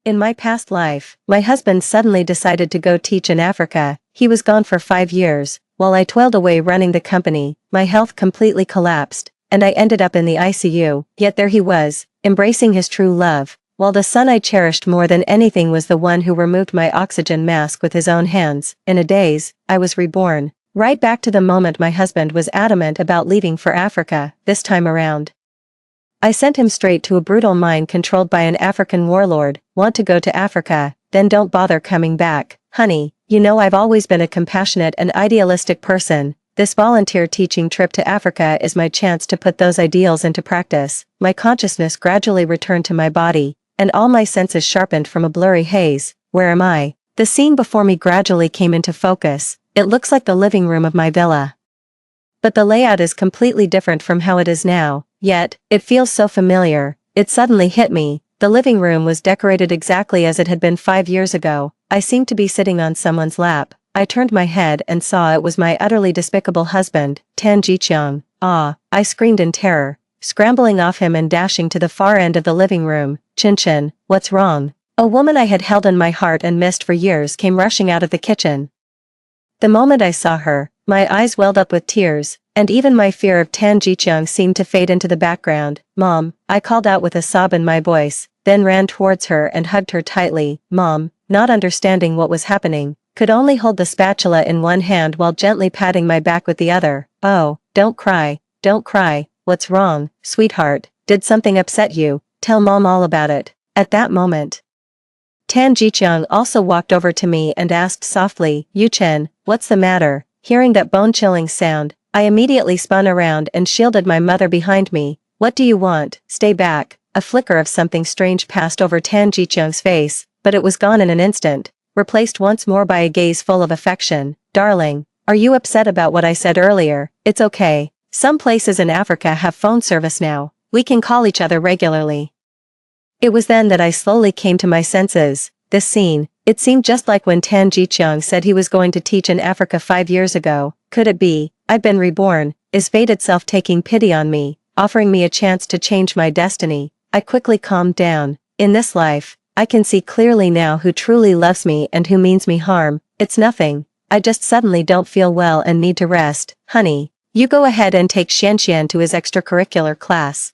In my past life, my husband suddenly decided to go teach in Africa. He was gone for 5 years, while I toiled away running the company. My health completely collapsed, and I ended up in the ICU, yet there he was, embracing his true love, while the son I cherished more than anything was the one who removed my oxygen mask with his own hands. In a daze, I was reborn, right back to the moment my husband was adamant about leaving for Africa, this time around. I sent him straight to a brutal mine controlled by an African warlord. Want to go to Africa? Then don't bother coming back, honey. You know I've always been a compassionate and idealistic person. This volunteer teaching trip to Africa is my chance to put those ideals into practice. My consciousness gradually returned to my body, and all my senses sharpened from a blurry haze. Where am I? The scene before me gradually came into focus. It looks like the living room of my villa. But the layout is completely different from how it is now, yet, it feels so familiar. It suddenly hit me. The living room was decorated exactly as it had been 5 years ago. I seemed to be sitting on someone's lap. I turned my head and saw it was my utterly despicable husband, Tan Jiqiang. Ah, I screamed in terror, scrambling off him and dashing to the far end of the living room. Chin, what's wrong? A woman I had held in my heart and missed for years came rushing out of the kitchen. The moment I saw her, my eyes welled up with tears, and even my fear of Tan Jiqiang seemed to fade into the background. Mom, I called out with a sob in my voice, then ran towards her and hugged her tightly. Mom, not understanding what was happening, could only hold the spatula in one hand while gently patting my back with the other. Oh, don't cry, what's wrong, sweetheart, did something upset you? Tell Mom all about it. At that moment, Tan Jiqiang also walked over to me and asked softly, Yuchen, what's the matter? Hearing that bone-chilling sound, I immediately spun around and shielded my mother behind me. What do you want? Stay back. A flicker of something strange passed over Tan Jiqiang's face, but it was gone in an instant, replaced once more by a gaze full of affection. Darling, are you upset about what I said earlier? It's okay. Some places in Africa have phone service now. We can call each other regularly. It was then that I slowly came to my senses. This scene, it seemed just like when Tan Jiqiang said he was going to teach in Africa 5 years ago. Could it be? I've been reborn. Is fate itself taking pity on me, offering me a chance to change my destiny? I quickly calmed down. In this life, I can see clearly now who truly loves me and who means me harm. It's nothing. I just suddenly don't feel well and need to rest. Honey, you go ahead and take Xianxian to his extracurricular class.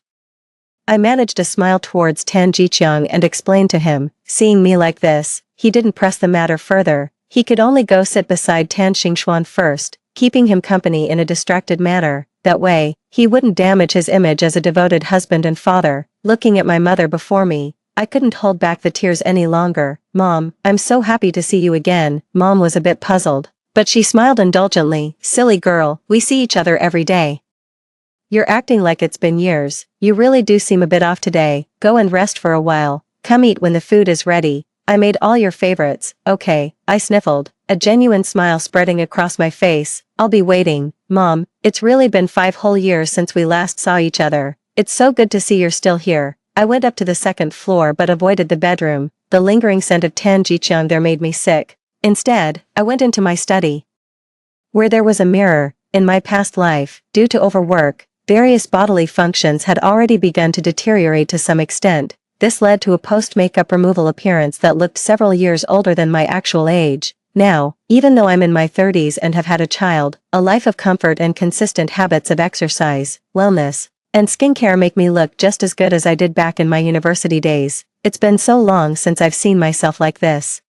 I managed to smile towards Tan Jiqiang and explained to him. Seeing me like this, he didn't press the matter further. He could only go sit beside Tan Xingxuan first, keeping him company in a distracted manner. That way, he wouldn't damage his image as a devoted husband and father. Looking at my mother before me, I couldn't hold back the tears any longer. Mom, I'm so happy to see you again. Mom was a bit puzzled, but she smiled indulgently. Silly girl, we see each other every day. You're acting like it's been years. You really do seem a bit off today. Go and rest for a while. Come eat when the food is ready. I made all your favorites. Okay, I sniffled, a genuine smile spreading across my face. I'll be waiting. Mom, it's really been 5 whole years since we last saw each other. It's so good to see you're still here. I went up to the 2nd floor but avoided the bedroom. The lingering scent of Tan Jiqiang there made me sick. Instead, I went into my study, where there was a mirror. In my past life, due to overwork, various bodily functions had already begun to deteriorate to some extent. This led to a post-makeup removal appearance that looked several years older than my actual age. Now, even though I'm in my 30s and have had a child, a life of comfort and consistent habits of exercise, wellness, and skincare make me look just as good as I did back in my university days. It's been so long since I've seen myself like this.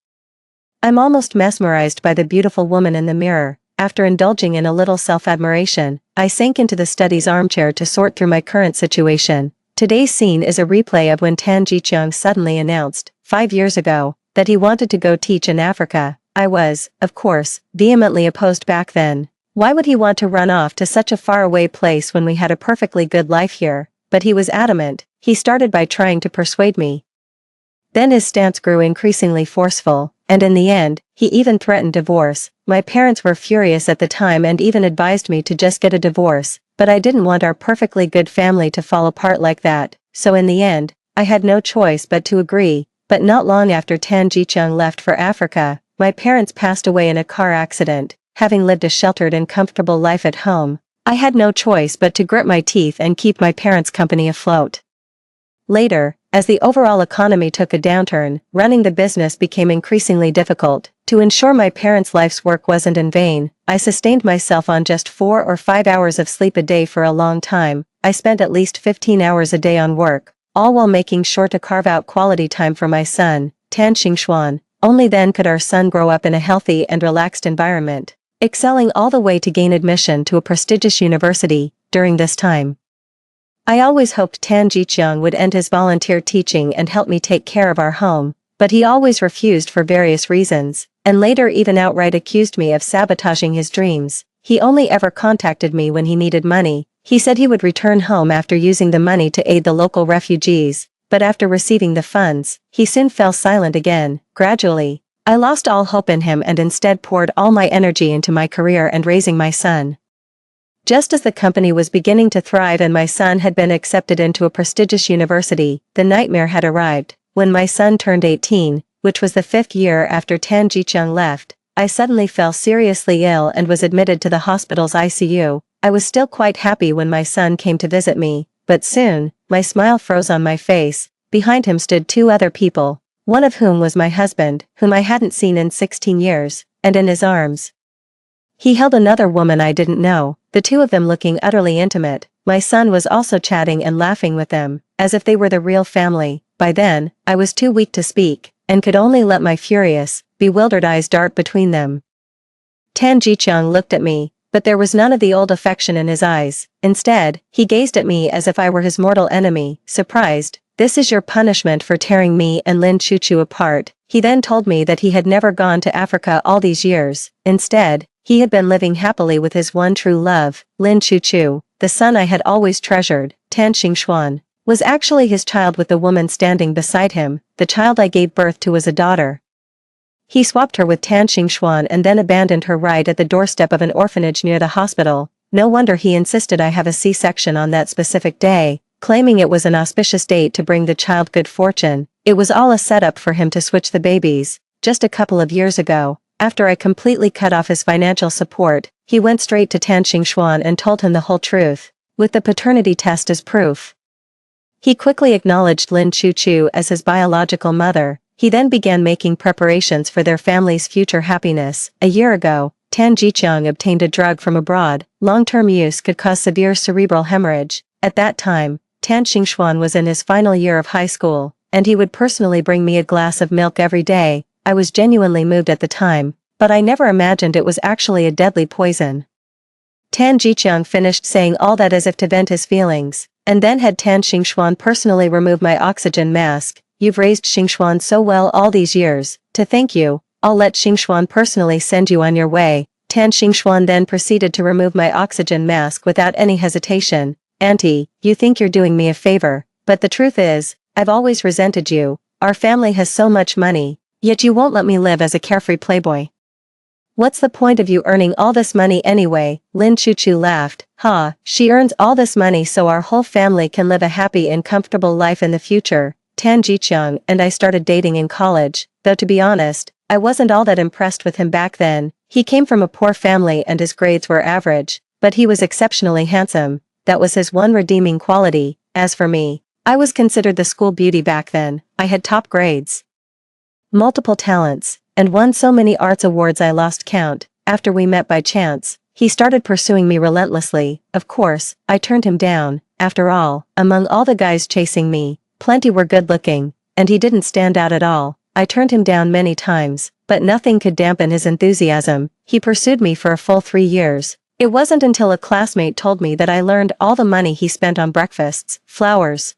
I'm almost mesmerized by the beautiful woman in the mirror. After indulging in a little self-admiration, I sank into the study's armchair to sort through my current situation. Today's scene is a replay of when Tan Jiqiang suddenly announced, 5 years ago, that he wanted to go teach in Africa. I was, of course, vehemently opposed back then. Why would he want to run off to such a faraway place when we had a perfectly good life here? But he was adamant. He started by trying to persuade me. Then his stance grew increasingly forceful, and in the end, he even threatened divorce. My parents were furious at the time and even advised me to just get a divorce, but I didn't want our perfectly good family to fall apart like that, so in the end, I had no choice but to agree. But not long after Tan Jiqiang left for Africa, my parents passed away in a car accident. Having lived a sheltered and comfortable life at home, I had no choice but to grit my teeth and keep my parents' company afloat. Later, As the overall economy took a downturn, running the business became increasingly difficult. To ensure my parents' life's work wasn't in vain, I sustained myself on just 4 or 5 hours of sleep a day for a long time. I spent at least 15 hours a day on work, all while making sure to carve out quality time for my son, Tan Xingxuan. Only then could our son grow up in a healthy and relaxed environment, excelling all the way to gain admission to a prestigious university. During this time, I always hoped Tan Jiqiang would end his volunteer teaching and help me take care of our home, but he always refused for various reasons, and later even outright accused me of sabotaging his dreams. He only ever contacted me when he needed money. He said he would return home after using the money to aid the local refugees, but after receiving the funds, he soon fell silent again. Gradually, I lost all hope in him and instead poured all my energy into my career and raising my son. Just as the company was beginning to thrive and my son had been accepted into a prestigious university, the nightmare had arrived. When my son turned 18, which was the 5th year after Tan Jiqiang left, I suddenly fell seriously ill and was admitted to the hospital's ICU. I was still quite happy when my son came to visit me, but soon, my smile froze on my face. Behind him stood 2 other people, one of whom was my husband, whom I hadn't seen in 16 years, and in his arms he held another woman I didn't know, the 2 of them looking utterly intimate. My son was also chatting and laughing with them, as if they were the real family. By then, I was too weak to speak, and could only let my furious, bewildered eyes dart between them. Tan Jiqiang looked at me, but there was none of the old affection in his eyes. Instead, he gazed at me as if I were his mortal enemy. Surprised, "This is your punishment for tearing me and Lin Chuchu apart." He then told me that he had never gone to Africa all these years. Instead, he had been living happily with his one true love, Lin Chuchu. The son I had always treasured, Tan Xingxuan, was actually his child, with the woman standing beside him. The child I gave birth to was a daughter. He swapped her with Tan Xingxuan and then abandoned her right at the doorstep of an orphanage near the hospital. No wonder he insisted I have a C-section on that specific day, claiming it was an auspicious date to bring the child good fortune. It was all a setup for him to switch the babies. Just a couple of years ago, after I completely cut off his financial support, he went straight to Tan Xingxuan and told him the whole truth, with the paternity test as proof. He quickly acknowledged Lin Chuchu as his biological mother. He then began making preparations for their family's future happiness. A year ago, Tan Jiqiang obtained a drug from abroad. Long-term use could cause severe cerebral hemorrhage. At that time, Tan Xingxuan was in his final year of high school, and he would personally bring me a glass of milk every day. I was genuinely moved at the time, but I never imagined it was actually a deadly poison. Tan Jiqiang finished saying all that as if to vent his feelings, and then had Tan Xingxuan personally remove my oxygen mask. "You've raised Xingxuan so well all these years. To thank you, I'll let Xingxuan personally send you on your way." Tan Xingxuan then proceeded to remove my oxygen mask without any hesitation. "Auntie, you think you're doing me a favor, but the truth is, I've always resented you. Our family has so much money, yet you won't let me live as a carefree playboy. What's the point of you earning all this money anyway?" Lin Chuchu laughed. "Ha, she earns all this money so our whole family can live a happy and comfortable life in the future." Tan Jiqiang and I started dating in college, though to be honest, I wasn't all that impressed with him back then. He came from a poor family and his grades were average, but he was exceptionally handsome. That was his one redeeming quality. As for me, I was considered the school beauty back then. I had top grades, multiple talents, and won so many arts awards I lost count. After we met by chance, he started pursuing me relentlessly. Of course, I turned him down. After all, among all the guys chasing me, plenty were good looking, and he didn't stand out at all. I turned him down many times, but nothing could dampen his enthusiasm. He pursued me for a full 3 years. It wasn't until a classmate told me that I learned all the money he spent on breakfasts, flowers,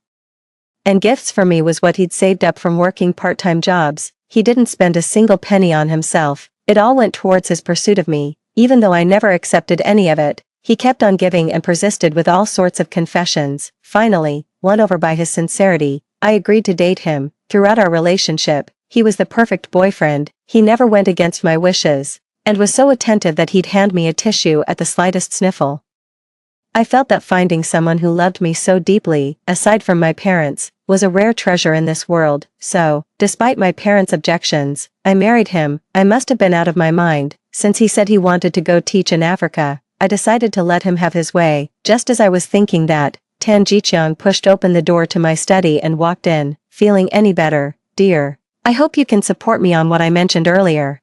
and gifts for me was what he'd saved up from working part-time jobs. He didn't spend a single penny on himself. It all went towards his pursuit of me, even though I never accepted any of it. He kept on giving and persisted with all sorts of confessions. Finally, won over by his sincerity, I agreed to date him. Throughout our relationship, he was the perfect boyfriend. He never went against my wishes, and was so attentive that he'd hand me a tissue at the slightest sniffle. I felt that finding someone who loved me so deeply, aside from my parents, was a rare treasure in this world. So, despite my parents' objections, I married him. I must have been out of my mind, since he said he wanted to go teach in Africa. I decided to let him have his way. Just as I was thinking that, Tan Jiqiang pushed open the door to my study and walked in. feeling any better, dear? I hope you can support me on what I mentioned earlier."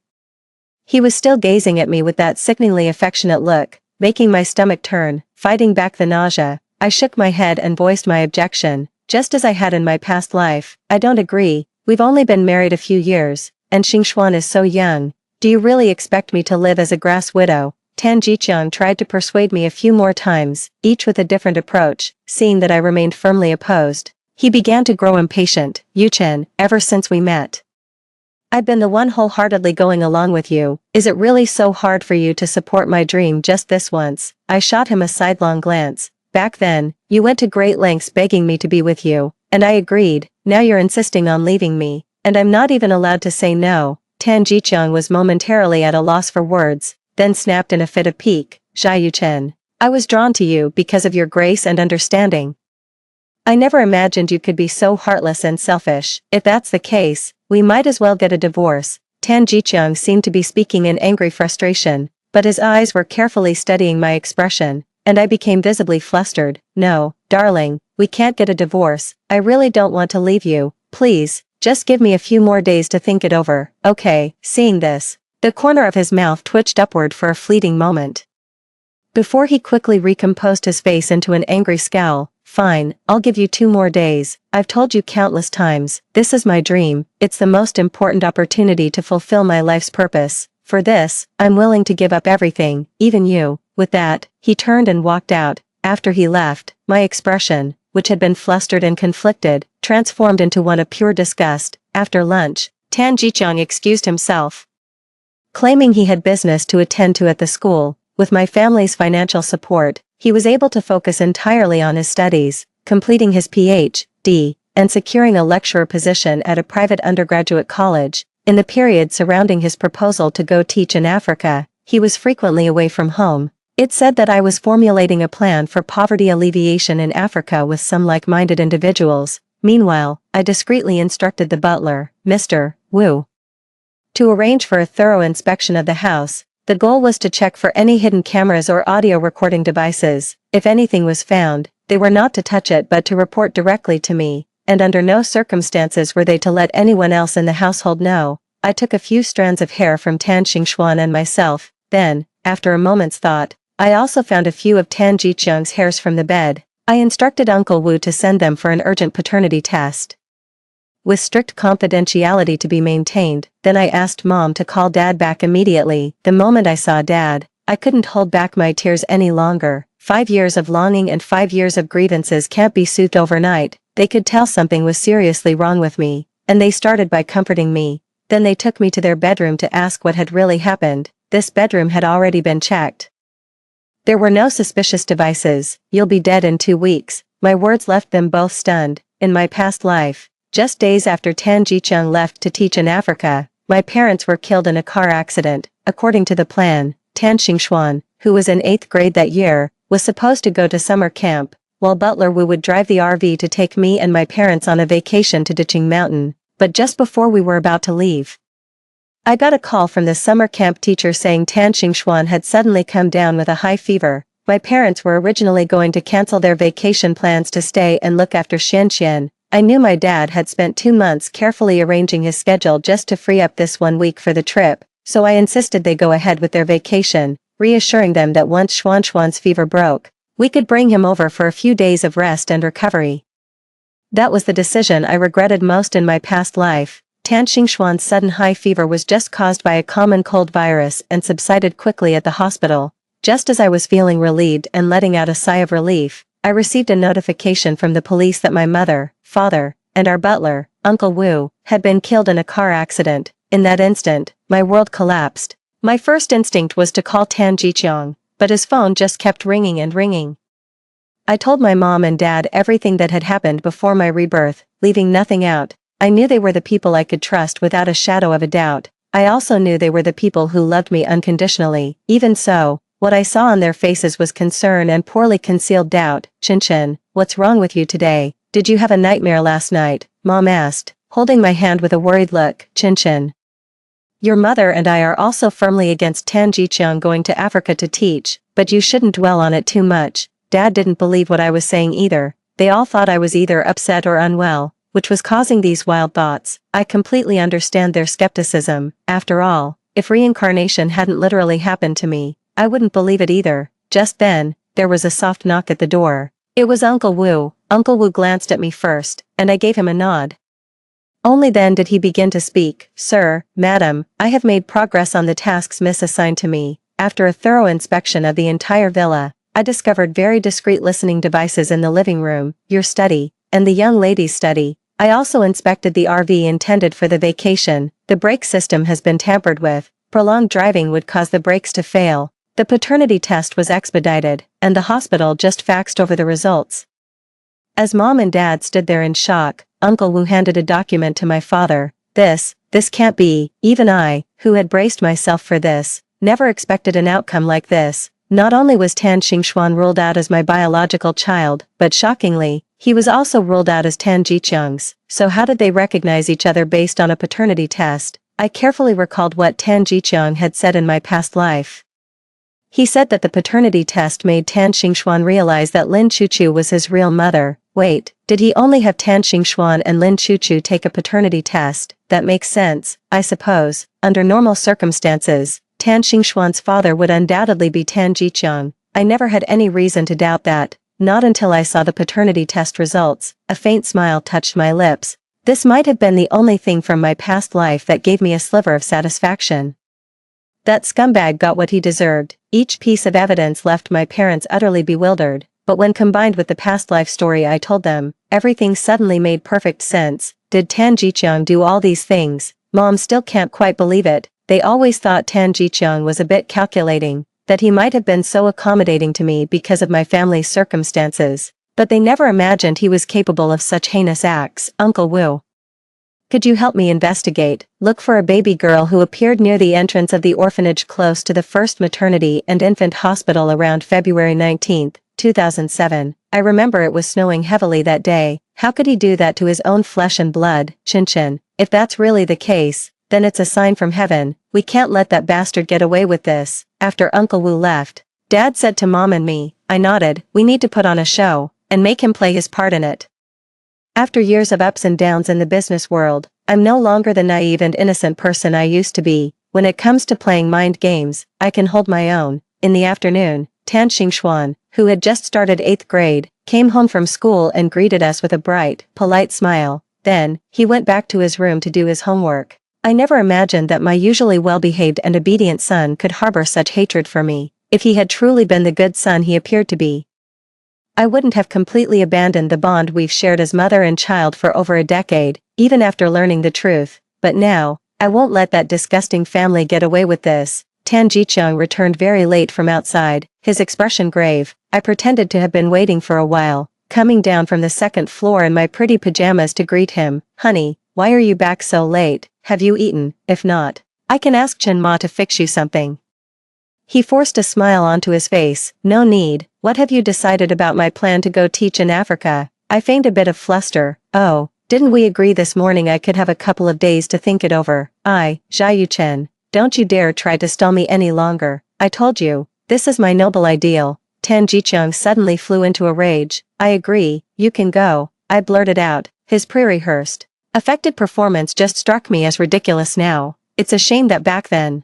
He was still gazing at me with that sickeningly affectionate look, making my stomach turn, fighting back the nausea. I shook my head and voiced my objection, just as I had in my past life. "I don't agree, we've only been married a few years, and Xingxuan is so young. Do you really expect me to live as a grass widow?" Tan Jiqiang tried to persuade me a few more times, each with a different approach. Seeing that I remained firmly opposed, he began to grow impatient. "Yu Chen, ever since we met, I've been the one wholeheartedly going along with you. Is it really so hard for you to support my dream just this once?" I shot him a sidelong glance. "Back then, you went to great lengths begging me to be with you, and I agreed. Now you're insisting on leaving me, and I'm not even allowed to say no." Tan Jiqiang was momentarily at a loss for words, then snapped in a fit of pique. "Zhai Yuchen, I was drawn to you because of your grace and understanding. I never imagined you could be so heartless and selfish. If that's the case, we might as well get a divorce." Tan Jiqiang seemed to be speaking in angry frustration, but his eyes were carefully studying my expression, and I became visibly flustered. "No, darling, we can't get a divorce. I really don't want to leave you. Please, just give me a few more days to think it over." "Okay." Seeing this, the corner of his mouth twitched upward for a fleeting moment, before he quickly recomposed his face into an angry scowl. "Fine, I'll give you 2 more days. I've told you countless times, this is my dream. It's the most important opportunity to fulfill my life's purpose. For this, I'm willing to give up everything, even you." With that, he turned and walked out. After he left, my expression, which had been flustered and conflicted, transformed into one of pure disgust. After lunch, Tan Jiqiang excused himself, claiming he had business to attend to at the school. With my family's financial support, he was able to focus entirely on his studies, completing his Ph.D., and securing a lecturer position at a private undergraduate college. In the period surrounding his proposal to go teach in Africa, he was frequently away from home. It said that I was formulating a plan for poverty alleviation in Africa with some like-minded individuals. Meanwhile, I discreetly instructed the butler, Mr. Wu, to arrange for a thorough inspection of the house. The goal was to check for any hidden cameras or audio recording devices. If anything was found, they were not to touch it but to report directly to me, and under no circumstances were they to let anyone else in the household know. I took a few strands of hair from Tan Xingxuan and myself. Then, after a moment's thought, I also found a few of Tan Jiqiang's hairs from the bed. I instructed Uncle Wu to send them for an urgent paternity test, with strict confidentiality to be maintained. Then I asked Mom to call Dad back immediately. The moment I saw Dad, I couldn't hold back my tears any longer. 5 years of longing and 5 years of grievances can't be soothed overnight. They could tell something was seriously wrong with me, and they started by comforting me. Then they took me to their bedroom to ask what had really happened. This bedroom had already been checked. There were no suspicious devices. "You'll be dead in 2 weeks. My words left them both stunned. In my past life, just days after Tan Jiqiang left to teach in Africa, my parents were killed in a car accident. According to the plan, Tan Xingxuan, who was in 8th grade that year, was supposed to go to summer camp, while Butler Wu would drive the RV to take me and my parents on a vacation to Diching Mountain. But just before we were about to leave, I got a call from the summer camp teacher saying Tan Xingxuan had suddenly come down with a high fever. My parents were originally going to cancel their vacation plans to stay and look after Xianxian. I knew my dad had spent 2 months carefully arranging his schedule just to free up this 1 week for the trip, so I insisted they go ahead with their vacation, reassuring them that once Xuanxuan's fever broke, we could bring him over for a few days of rest and recovery. That was the decision I regretted most in my past life. Tan Xingxuan's sudden high fever was just caused by a common cold virus and subsided quickly at the hospital. Just as I was feeling relieved and letting out a sigh of relief, I received a notification from the police that my mother, father, and our butler, Uncle Wu, had been killed in a car accident. In that instant, my world collapsed. My first instinct was to call Tan Jiqiang, but his phone just kept ringing and ringing. I told my mom and dad everything that had happened before my rebirth, leaving nothing out. I knew they were the people I could trust without a shadow of a doubt. I also knew they were the people who loved me unconditionally. Even so, what I saw on their faces was concern and poorly concealed doubt. "Chen, what's wrong with you today? Did you have a nightmare last night?" Mom asked, holding my hand with a worried look. "Chen, your mother and I are also firmly against Tan Jiqiang going to Africa to teach, but you shouldn't dwell on it too much." Dad didn't believe what I was saying either. They all thought I was either upset or unwell. which was causing these wild thoughts. I completely understand their skepticism. After all, if reincarnation hadn't literally happened to me, I wouldn't believe it either. Just then, there was a soft knock at the door. It was Uncle Wu. Uncle Wu glanced at me first, and I gave him a nod. Only then did he begin to speak. Sir, madam, I have made progress on the tasks misassigned to me. After a thorough inspection of the entire villa, I discovered very discreet listening devices in the living room, your study, and the young lady's study. I also inspected the RV intended for the vacation. The brake system has been tampered with. Prolonged driving would cause the brakes to fail. The paternity test was expedited, and the hospital just faxed over the results. As Mom and Dad stood there in shock, Uncle Wu handed a document to my father. This can't be. Even I, who had braced myself for this, never expected an outcome like this. Not only was Tan Xingxuan ruled out as my biological child, but shockingly, he was also ruled out as Tan Jiqiang's. So how did they recognize each other based on a paternity test? I carefully recalled what Tan Jiqiang had said in my past life. He said that the paternity test made Tan Xingxuan realize that Lin Chuchu was his real mother. Wait, did he only have Tan Xingxuan and Lin Chuchu take a paternity test? That makes sense, I suppose. Under normal circumstances, Tan Xingxuan's father would undoubtedly be Tan Jiqiang. I never had any reason to doubt that, not until I saw the paternity test results. A faint smile touched my lips. This might have been the only thing from my past life that gave me a sliver of satisfaction. That scumbag got what he deserved. Each piece of evidence left my parents utterly bewildered, but when combined with the past life story I told them, everything suddenly made perfect sense. Did Tan Jiqiang do all these things? Mom still can't quite believe it. They always thought Tan Jiqiang was a bit calculating, that he might have been so accommodating to me because of my family's circumstances, but they never imagined he was capable of such heinous acts. Uncle Wu, could you help me investigate? Look for a baby girl who appeared near the entrance of the orphanage close to the first maternity and infant hospital around February 19, 2007. I remember it was snowing heavily that day. How could he do that to his own flesh and blood? Chin. If that's really the case, then it's a sign from heaven. We can't let that bastard get away with this. After Uncle Wu left, Dad said to Mom and me. I nodded. We need to put on a show, and make him play his part in it. After years of ups and downs in the business world, I'm no longer the naive and innocent person I used to be. When it comes to playing mind games, I can hold my own. In the afternoon, Tan Xingxuan, who had just started 8th grade, came home from school and greeted us with a bright, polite smile. Then, he went back to his room to do his homework. I never imagined that my usually well-behaved and obedient son could harbor such hatred for me. If he had truly been the good son he appeared to be, I wouldn't have completely abandoned the bond we've shared as mother and child for over a decade, even after learning the truth. But now, I won't let that disgusting family get away with this. Tan Jiqiang returned very late from outside, his expression grave. I pretended to have been waiting for a while, coming down from the 2nd floor in my pretty pajamas to greet him. Honey, why are you back so late? Have you eaten? If not, I can ask Chen Ma to fix you something. He forced a smile onto his face. No need. What have you decided about my plan to go teach in Africa? I feigned a bit of fluster. Oh, didn't we agree this morning I could have a couple of days to think it over? Zhao Chen, don't you dare try to stall me any longer. I told you, this is my noble ideal. Tan Jiqiang suddenly flew into a rage. I agree, you can go. I blurted out, his pre-rehearsed, affected performance just struck me as ridiculous now. It's a shame that back then,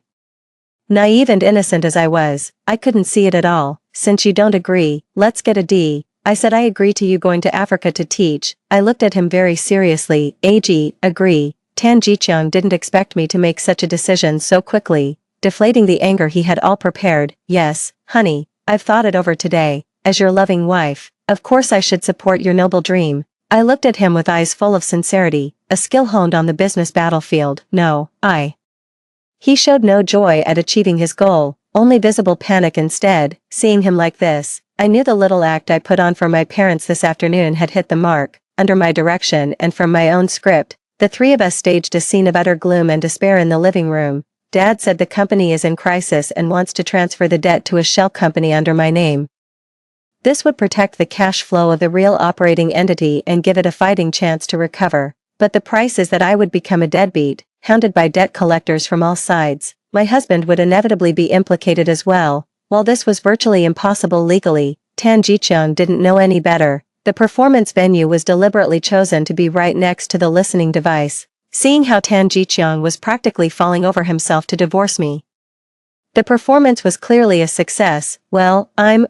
naive and innocent as I was, I couldn't see it at all. Since you don't agree, let's get a D. I said I agree to you going to Africa to teach. I looked at him very seriously. Agree. Tan Jiqiang didn't expect me to make such a decision so quickly, deflating the anger he had all prepared. Yes, honey, I've thought it over today. As your loving wife, of course I should support your noble dream. I looked at him with eyes full of sincerity, a skill honed on the business battlefield. No, He showed no joy at achieving his goal, only visible panic instead. Seeing him like this, I knew the little act I put on for my parents this afternoon had hit the mark. Under my direction and from my own script, the three of us staged a scene of utter gloom and despair in the living room. Dad said the company is in crisis and wants to transfer the debt to a shell company under my name. This would protect the cash flow of the real operating entity and give it a fighting chance to recover. But the price is that I would become a deadbeat, hounded by debt collectors from all sides. My husband would inevitably be implicated as well. While this was virtually impossible legally, Tan Jiqiang didn't know any better. The performance venue was deliberately chosen to be right next to the listening device, seeing how Tan Jiqiang was practically falling over himself to divorce me. The performance was clearly a success. Well, I'm,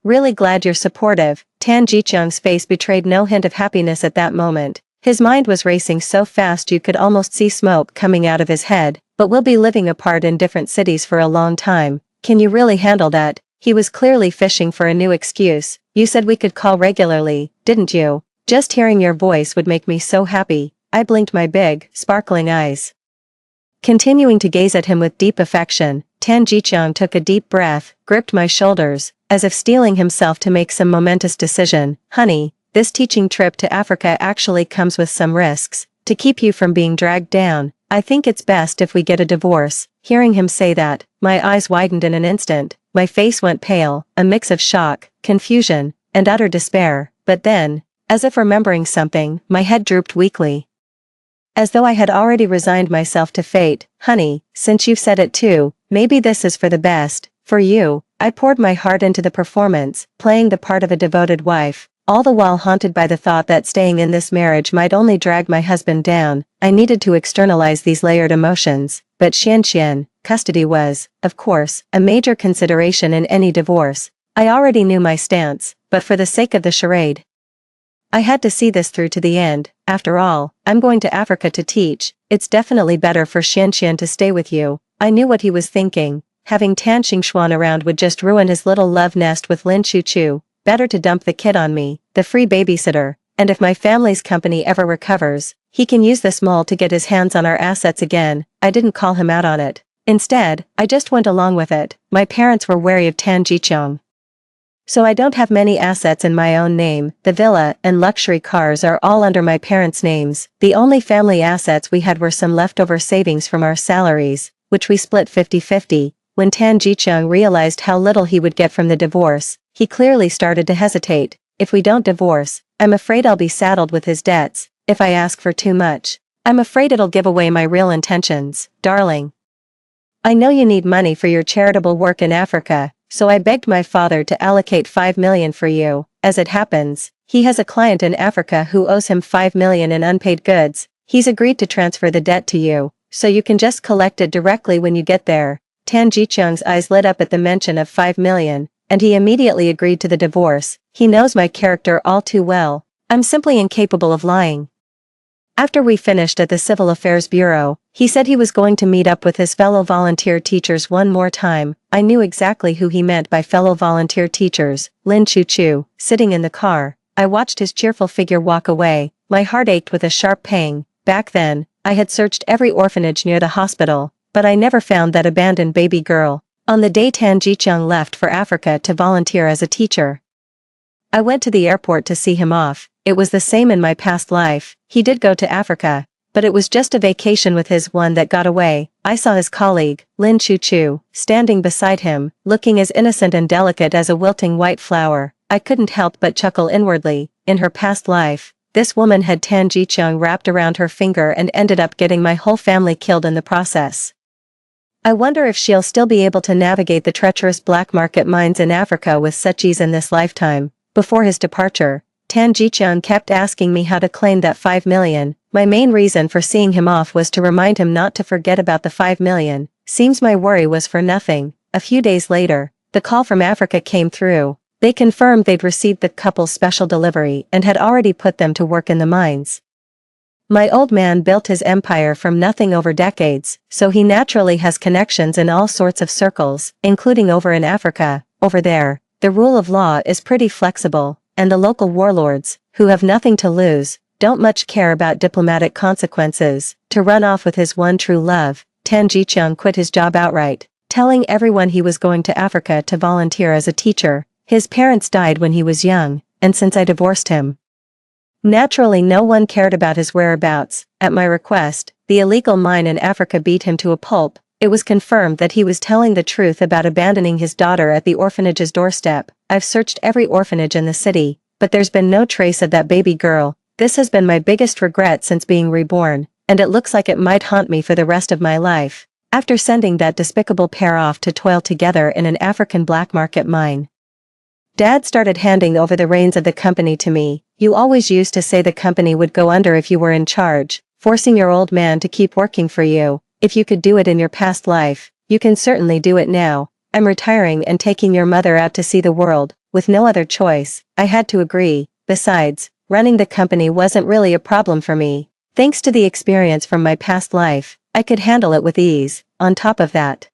really glad you're supportive. Tan Jiqiang's face betrayed no hint of happiness at that moment. His mind was racing so fast you could almost see smoke coming out of his head. But we'll be living apart in different cities for a long time. Can you really handle that? He was clearly fishing for a new excuse. You said we could call regularly, didn't you? Just hearing your voice would make me so happy. I blinked my big, sparkling eyes. Continuing to gaze at him with deep affection, Tan Jiqiang took a deep breath, gripped my shoulders, as if steeling himself to make some momentous decision. Honey, this teaching trip to Africa actually comes with some risks. To keep you from being dragged down, I think it's best if we get a divorce. Hearing him say that, my eyes widened in an instant, my face went pale, a mix of shock, confusion, and utter despair. But then, as if remembering something, my head drooped weakly. As though I had already resigned myself to fate. Honey, since you've said it too, maybe this is for the best. For you, I poured my heart into the performance, playing the part of a devoted wife, all the while haunted by the thought that staying in this marriage might only drag my husband down. I needed to externalize these layered emotions, but Xianxian, custody was, of course, a major consideration in any divorce. I already knew my stance, but for the sake of the charade, I had to see this through to the end. After all, I'm going to Africa to teach. It's definitely better for Xianxian to stay with you. I knew what he was thinking. Having Tan Xingxuan around would just ruin his little love nest with Lin Chuchu. Better to dump the kid on me, the free babysitter. And if my family's company ever recovers, he can use this mole to get his hands on our assets again. I didn't call him out on it. Instead, I just went along with it. My parents were wary of Tan Jiqiang. So I don't have many assets in my own name. The villa and luxury cars are all under my parents' names. The only family assets we had were some leftover savings from our salaries, which we split 50-50. When Tan Jiqiang realized how little he would get from the divorce, he clearly started to hesitate. If we don't divorce, I'm afraid I'll be saddled with his debts. If I ask for too much, I'm afraid it'll give away my real intentions. Darling, I know you need money for your charitable work in Africa. So I begged my father to allocate 5 million for you. As it happens, he has a client in Africa who owes him 5 million in unpaid goods. He's agreed to transfer the debt to you, so you can just collect it directly when you get there. Tan Jiqiang's eyes lit up at the mention of 5 million, and he immediately agreed to the divorce. He knows my character all too well. I'm simply incapable of lying. After we finished at the Civil Affairs Bureau, he said he was going to meet up with his fellow volunteer teachers one more time. I knew exactly who he meant by fellow volunteer teachers. Lin Chuchu, sitting in the car. I watched his cheerful figure walk away. My heart ached with a sharp pang. Back then, I had searched every orphanage near the hospital, but I never found that abandoned baby girl. On the day Tan Jiqiang left for Africa to volunteer as a teacher, I went to the airport to see him off. It was the same in my past life. He did go to Africa, but it was just a vacation with his one that got away. I saw his colleague, Lin Chuchu, standing beside him, looking as innocent and delicate as a wilting white flower. I couldn't help but chuckle inwardly. In her past life, this woman had Tan Jiqiang wrapped around her finger and ended up getting my whole family killed in the process. I wonder if she'll still be able to navigate the treacherous black market mines in Africa with such ease in this lifetime. Before his departure, Tan Jiqiang kept asking me how to claim that 5 million. My main reason for seeing him off was to remind him not to forget about the 5 million. Seems my worry was for nothing. A few days later, the call from Africa came through. They confirmed they'd received the couple's special delivery and had already put them to work in the mines. My old man built his empire from nothing over decades, so he naturally has connections in all sorts of circles, including over in Africa. Over there, the rule of law is pretty flexible, and the local warlords, who have nothing to lose, don't much care about diplomatic consequences. To run off with his one true love, Tan Jiqiang quit his job outright, telling everyone he was going to Africa to volunteer as a teacher. His parents died when he was young, and since I divorced him, naturally no one cared about his whereabouts. At my request, the illegal mine in Africa beat him to a pulp. It was confirmed that he was telling the truth about abandoning his daughter at the orphanage's doorstep. I've searched every orphanage in the city, but there's been no trace of that baby girl. This has been my biggest regret since being reborn, and it looks like it might haunt me for the rest of my life. After sending that despicable pair off to toil together in an African black market mine, Dad started handing over the reins of the company to me. You always used to say the company would go under if you were in charge, forcing your old man to keep working for you. If you could do it in your past life, you can certainly do it now. I'm retiring and taking your mother out to see the world, with no other choice. I had to agree. Besides, running the company wasn't really a problem for me. Thanks to the experience from my past life, I could handle it with ease. On top of that,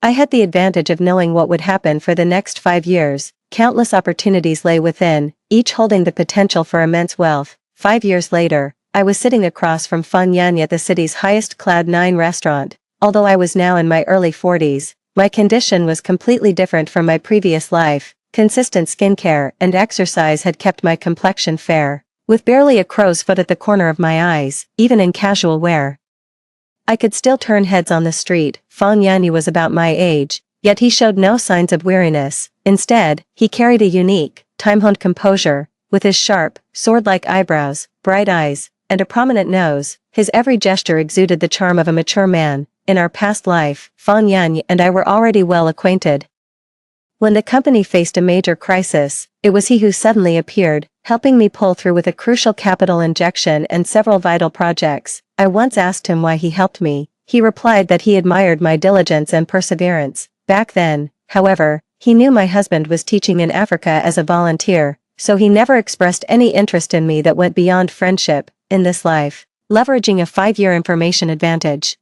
I had the advantage of knowing what would happen for the next 5 years. Countless opportunities lay within, each holding the potential for immense wealth. 5 years later, I was sitting across from Fan Yan at the city's highest Cloud 9 restaurant. Although I was now in my early 40s, my condition was completely different from my previous life. Consistent skincare and exercise had kept my complexion fair, with barely a crow's foot at the corner of my eyes, even in casual wear. I could still turn heads on the street. Fan Yan was about my age, yet he showed no signs of weariness. Instead, he carried a unique, time-honed composure, with his sharp, sword-like eyebrows, bright eyes, and a prominent nose. His every gesture exuded the charm of a mature man. In our past life, Fan Yan and I were already well acquainted. When the company faced a major crisis, it was he who suddenly appeared, helping me pull through with a crucial capital injection and several vital projects. I once asked him why he helped me. He replied that he admired my diligence and perseverance. Back then, however, he knew my husband was teaching in Africa as a volunteer, so he never expressed any interest in me that went beyond friendship. In this life, leveraging a 5-year information advantage,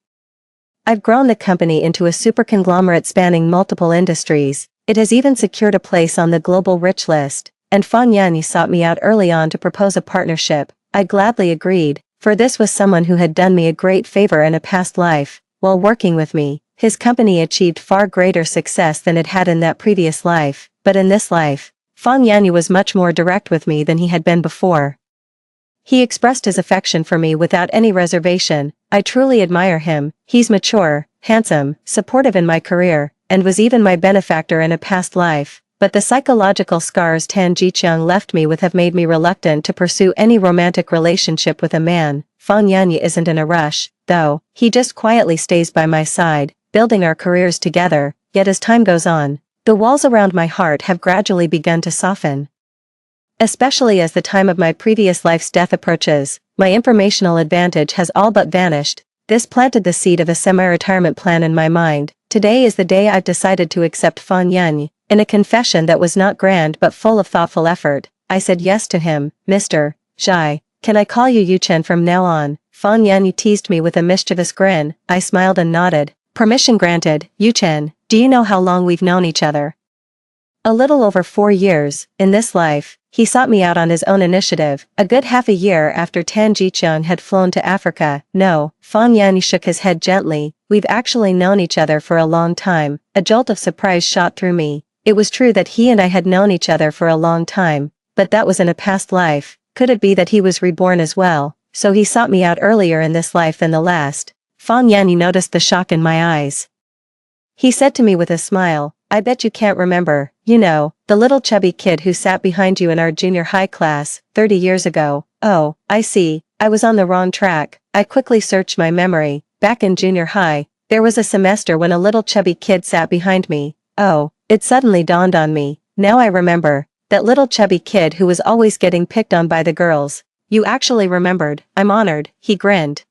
I've grown the company into a super conglomerate spanning multiple industries. It has even secured a place on the global rich list, and Fan Yan sought me out early on to propose a partnership. I gladly agreed, for this was someone who had done me a great favor in a past life. While working with me, his company achieved far greater success than it had in that previous life, but in this life, Fan Yan was much more direct with me than he had been before. He expressed his affection for me without any reservation. I truly admire him. He's mature, handsome, supportive in my career, and was even my benefactor in a past life. But the psychological scars Tan Jiqiang left me with have made me reluctant to pursue any romantic relationship with a man. Fan Yan isn't in a rush, though. He just quietly stays by my side, building our careers together. Yet as time goes on, the walls around my heart have gradually begun to soften. Especially as the time of my previous life's death approaches, my informational advantage has all but vanished. This planted the seed of a semi-retirement plan in my mind. Today is the day I've decided to accept Fan Yan. In a confession that was not grand but full of thoughtful effort, I said yes to him. Mr. Zhai, can I call you Yuchen from now on? Fan Yan teased me with a mischievous grin. I smiled and nodded. Permission granted. Yuchen, do you know how long we've known each other? A little over 4 years. In this life, he sought me out on his own initiative, a good half a year after Tan Jiqiang had flown to Africa. No, Fan Yan shook his head gently. We've actually known each other for a long time. A jolt of surprise shot through me. It was true that he and I had known each other for a long time, but that was in a past life. Could it be that he was reborn as well? So he sought me out earlier in this life than the last. Fan Yan noticed the shock in my eyes. He said to me with a smile, I bet you can't remember. You know, the little chubby kid who sat behind you in our junior high class, 30 years ago. Oh, I see. I was on the wrong track. I quickly searched my memory. Back in junior high, there was a semester when a little chubby kid sat behind me. Oh, it suddenly dawned on me. Now I remember. That little chubby kid who was always getting picked on by the girls. You actually remembered. I'm honored. He grinned,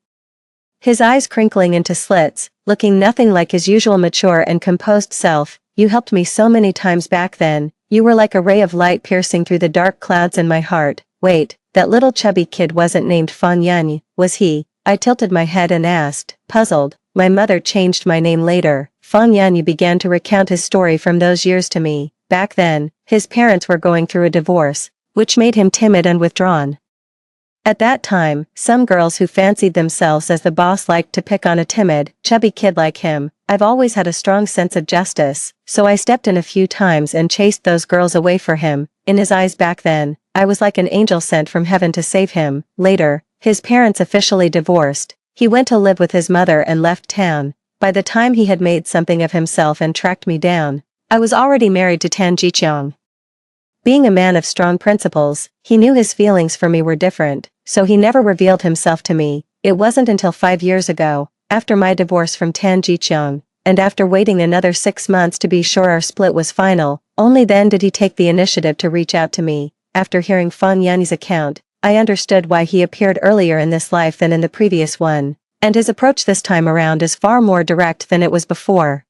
his eyes crinkling into slits, looking nothing like his usual mature and composed self. You helped me so many times back then. You were like a ray of light piercing through the dark clouds in my heart. Wait, that little chubby kid wasn't named Fan Yan, was he? I tilted my head and asked, puzzled. My mother changed my name later. Fan Yan began to recount his story from those years to me. Back then, his parents were going through a divorce, which made him timid and withdrawn. At that time, some girls who fancied themselves as the boss liked to pick on a timid, chubby kid like him. I've always had a strong sense of justice, so I stepped in a few times and chased those girls away for him. In his eyes back then, I was like an angel sent from heaven to save him. Later, his parents officially divorced. He went to live with his mother and left town. By the time he had made something of himself and tracked me down, I was already married to Tan Jiqiang. Being a man of strong principles, he knew his feelings for me were different, so he never revealed himself to me. It wasn't until 5 years ago, after my divorce from Tan Jiqiang, and after waiting another 6 months to be sure our split was final, Only then did he take the initiative to reach out to me. After hearing Fan Yan's account, I understood why he appeared earlier in this life than in the previous one, and his approach this time around is far more direct than it was before.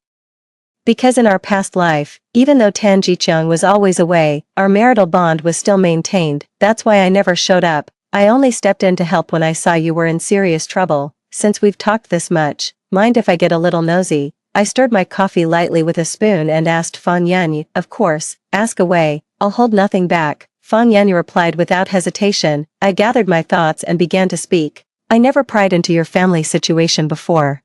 Because in our past life, even though Tan Jiqiang was always away, our marital bond was still maintained. That's why I never showed up. I only stepped in to help when I saw you were in serious trouble. Since we've talked this much, mind if I get a little nosy? I stirred my coffee lightly with a spoon and asked Fan Yan. Of course, ask away, I'll hold nothing back. Fan Yan replied without hesitation. I gathered my thoughts and began to speak. I never pried into your family situation before.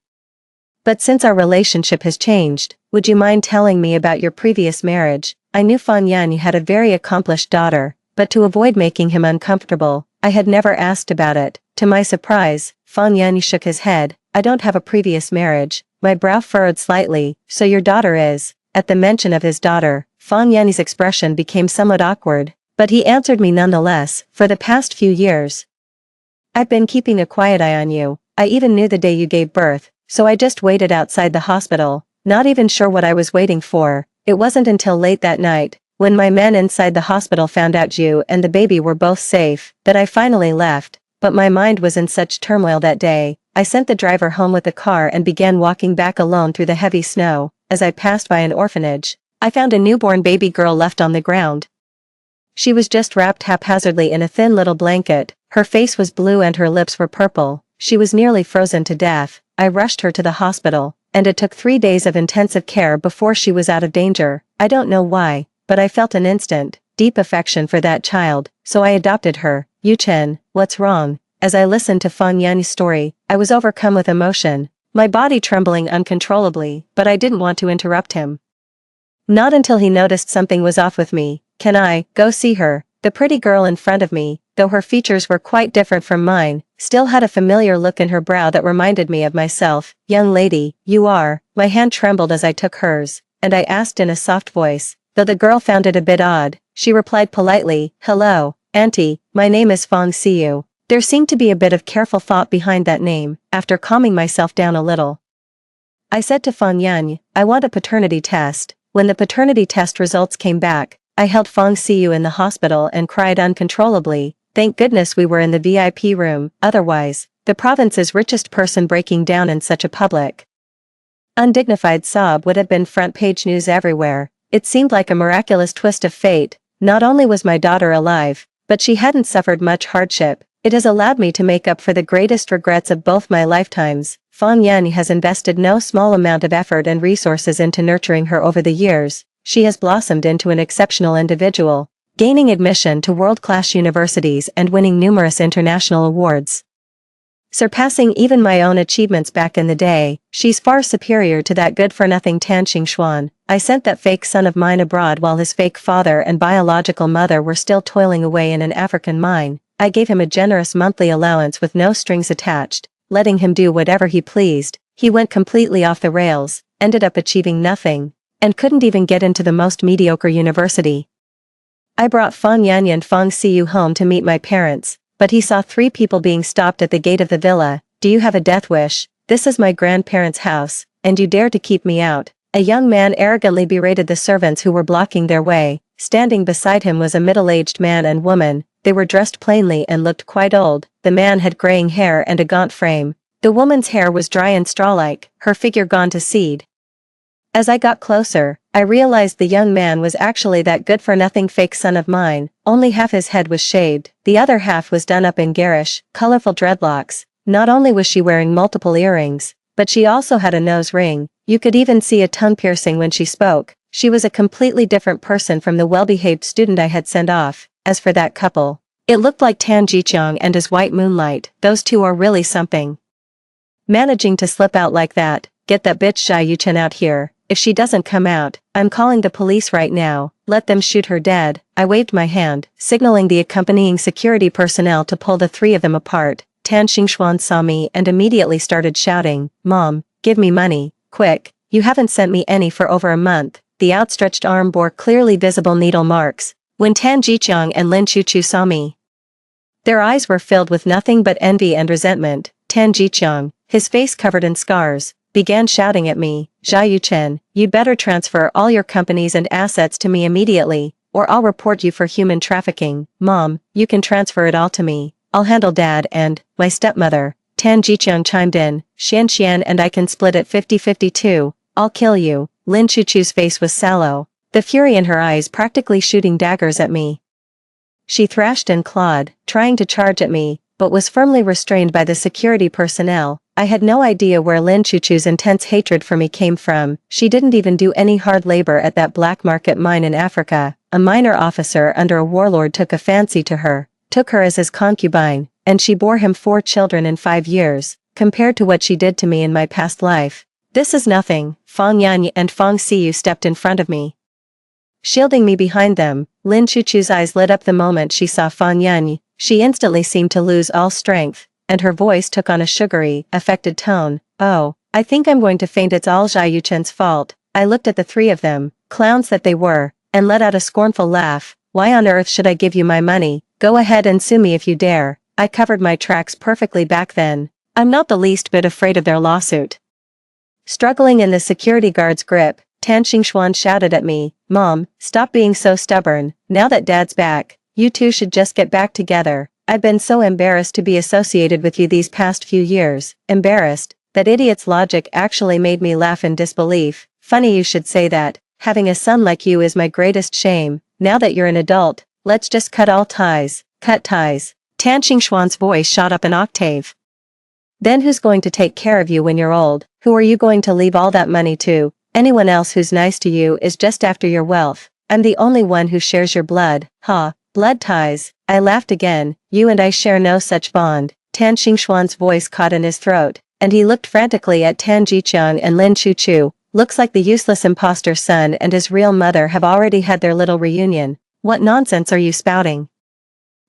But since our relationship has changed, would you mind telling me about your previous marriage? I knew Fan Yan had a very accomplished daughter, but to avoid making him uncomfortable, I had never asked about it. To my surprise, Fan Yan shook his head. I don't have a previous marriage. My brow furrowed slightly. So your daughter is. At the mention of his daughter, Fan Yan's expression became somewhat awkward, but he answered me nonetheless. For the past few years, I've been keeping a quiet eye on you. I even knew the day you gave birth, so I just waited outside the hospital, not even sure what I was waiting for. It wasn't until late that night, when my men inside the hospital found out you and the baby were both safe, that I finally left. But my mind was in such turmoil that day. I sent the driver home with the car and began walking back alone through the heavy snow. As I passed by an orphanage, I found a newborn baby girl left on the ground. She was just wrapped haphazardly in a thin little blanket. Her face was blue and her lips were purple. She was nearly frozen to death. I rushed her to the hospital, and it took 3 days of intensive care before she was out of danger. I don't know why, but I felt an instant, deep affection for that child, so I adopted her. Yu Chen, what's wrong? As I listened to Fan Yan's story, I was overcome with emotion, my body trembling uncontrollably, but I didn't want to interrupt him. Not until he noticed something was off with me. Can I go see her? The pretty girl in front of me, though her features were quite different from mine, still had a familiar look in her brow that reminded me of myself. Young lady, you are. My hand trembled as I took hers, and I asked in a soft voice, though the girl found it a bit odd. She replied politely, hello, auntie, my name is Fang Xiu. There seemed to be a bit of careful thought behind that name. After calming myself down a little, I said to Fan Yan, I want a paternity test. When the paternity test results came back, I held Fang Xiu in the hospital and cried uncontrollably. Thank goodness we were in the VIP room, otherwise, the province's richest person breaking down in such a public, undignified sob would have been front-page news everywhere. It seemed like a miraculous twist of fate. Not only was my daughter alive, but she hadn't suffered much hardship. It has allowed me to make up for the greatest regrets of both my lifetimes. Fan Yan has invested no small amount of effort and resources into nurturing her over the years. She has blossomed into an exceptional individual, gaining admission to world-class universities and winning numerous international awards, surpassing even my own achievements back in the day. She's far superior to that good-for-nothing Tan Xingxuan. I sent that fake son of mine abroad while his fake father and biological mother were still toiling away in an African mine. I gave him a generous monthly allowance with no strings attached, letting him do whatever he pleased. He went completely off the rails, ended up achieving nothing, and couldn't even get into the most mediocre university. I brought Fan Yan and Fang Xiu home to meet my parents, but he saw 3 people being stopped at the gate of the villa. Do you have a death wish? This is my grandparents' house, and you dare to keep me out? A young man arrogantly berated the servants who were blocking their way. Standing beside him was a middle-aged man and woman. They were dressed plainly and looked quite old. The man had graying hair and a gaunt frame. The woman's hair was dry and straw-like, her figure gone to seed. As I got closer, I realized the young man was actually that good-for-nothing fake son of mine. Only half his head was shaved, the other half was done up in garish, colorful dreadlocks. Not only was she wearing multiple earrings, but she also had a nose ring. You could even see a tongue piercing when she spoke. She was a completely different person from the well-behaved student I had sent off. As for that couple, it looked like Tan Jiqiang and his white moonlight. Those two are really something. Managing to slip out like that. Get that bitch Xia Yuchen out here. If she doesn't come out, I'm calling the police right now. Let them shoot her dead. I waved my hand, signaling the accompanying security personnel to pull the 3 of them apart. Tan Xingxuan saw me and immediately started shouting, Mom, give me money, quick. You haven't sent me any for over a month. The outstretched arm bore clearly visible needle marks. When Tan Jiqiang and Lin Chuchu saw me, their eyes were filled with nothing but envy and resentment. Tan Jiqiang, his face covered in scars, began shouting at me, Jia Yuchen, you'd better transfer all your companies and assets to me immediately, or I'll report you for human trafficking. Mom, you can transfer it all to me. I'll handle Dad and my stepmother. Tan Jiqiang chimed in, Xian and I can split it 50-50 too. I'll kill you. Lin Chuchu's face was sallow, the fury in her eyes practically shooting daggers at me. She thrashed and clawed, trying to charge at me, but was firmly restrained by the security personnel. I had no idea where Lin Chuchu's intense hatred for me came from. She didn't even do any hard labor at that black market mine in Africa. A minor officer under a warlord took a fancy to her, took her as his concubine, and she bore him 4 children in 5 years, compared to what she did to me in my past life. This is nothing. Fang Yan and Fang Xiyu stepped in front of me, shielding me behind them. Lin Chuchu's eyes lit up the moment she saw Fang Yan. She instantly seemed to lose all strength, and her voice took on a sugary, affected tone. Oh, I think I'm going to faint. It's all Jia Yuchen's fault. I looked at the 3 of them, clowns that they were, and let out a scornful laugh. Why on earth should I give you my money? Go ahead and sue me if you dare. I covered my tracks perfectly back then. I'm not the least bit afraid of their lawsuit. Struggling in the security guard's grip, Tan Xingxuan shouted at me, Mom, stop being so stubborn. Now that Dad's back, you two should just get back together. I've been so embarrassed to be associated with you these past few years. Embarrassed. That idiot's logic actually made me laugh in disbelief. Funny you should say that. Having a son like you is my greatest shame. Now that you're an adult, let's just cut all ties. Cut ties. Tan Xingxuan's voice shot up an octave. Then who's going to take care of you when you're old? Who are you going to leave all that money to? Anyone else who's nice to you is just after your wealth. I'm the only one who shares your blood. Ha, blood ties. I laughed again. You and I share no such bond. Tan Xingxuan's voice caught in his throat, and he looked frantically at Tan Jiqiang and Lin Chuchu. Looks like the useless imposter son and his real mother have already had their little reunion. What nonsense are you spouting?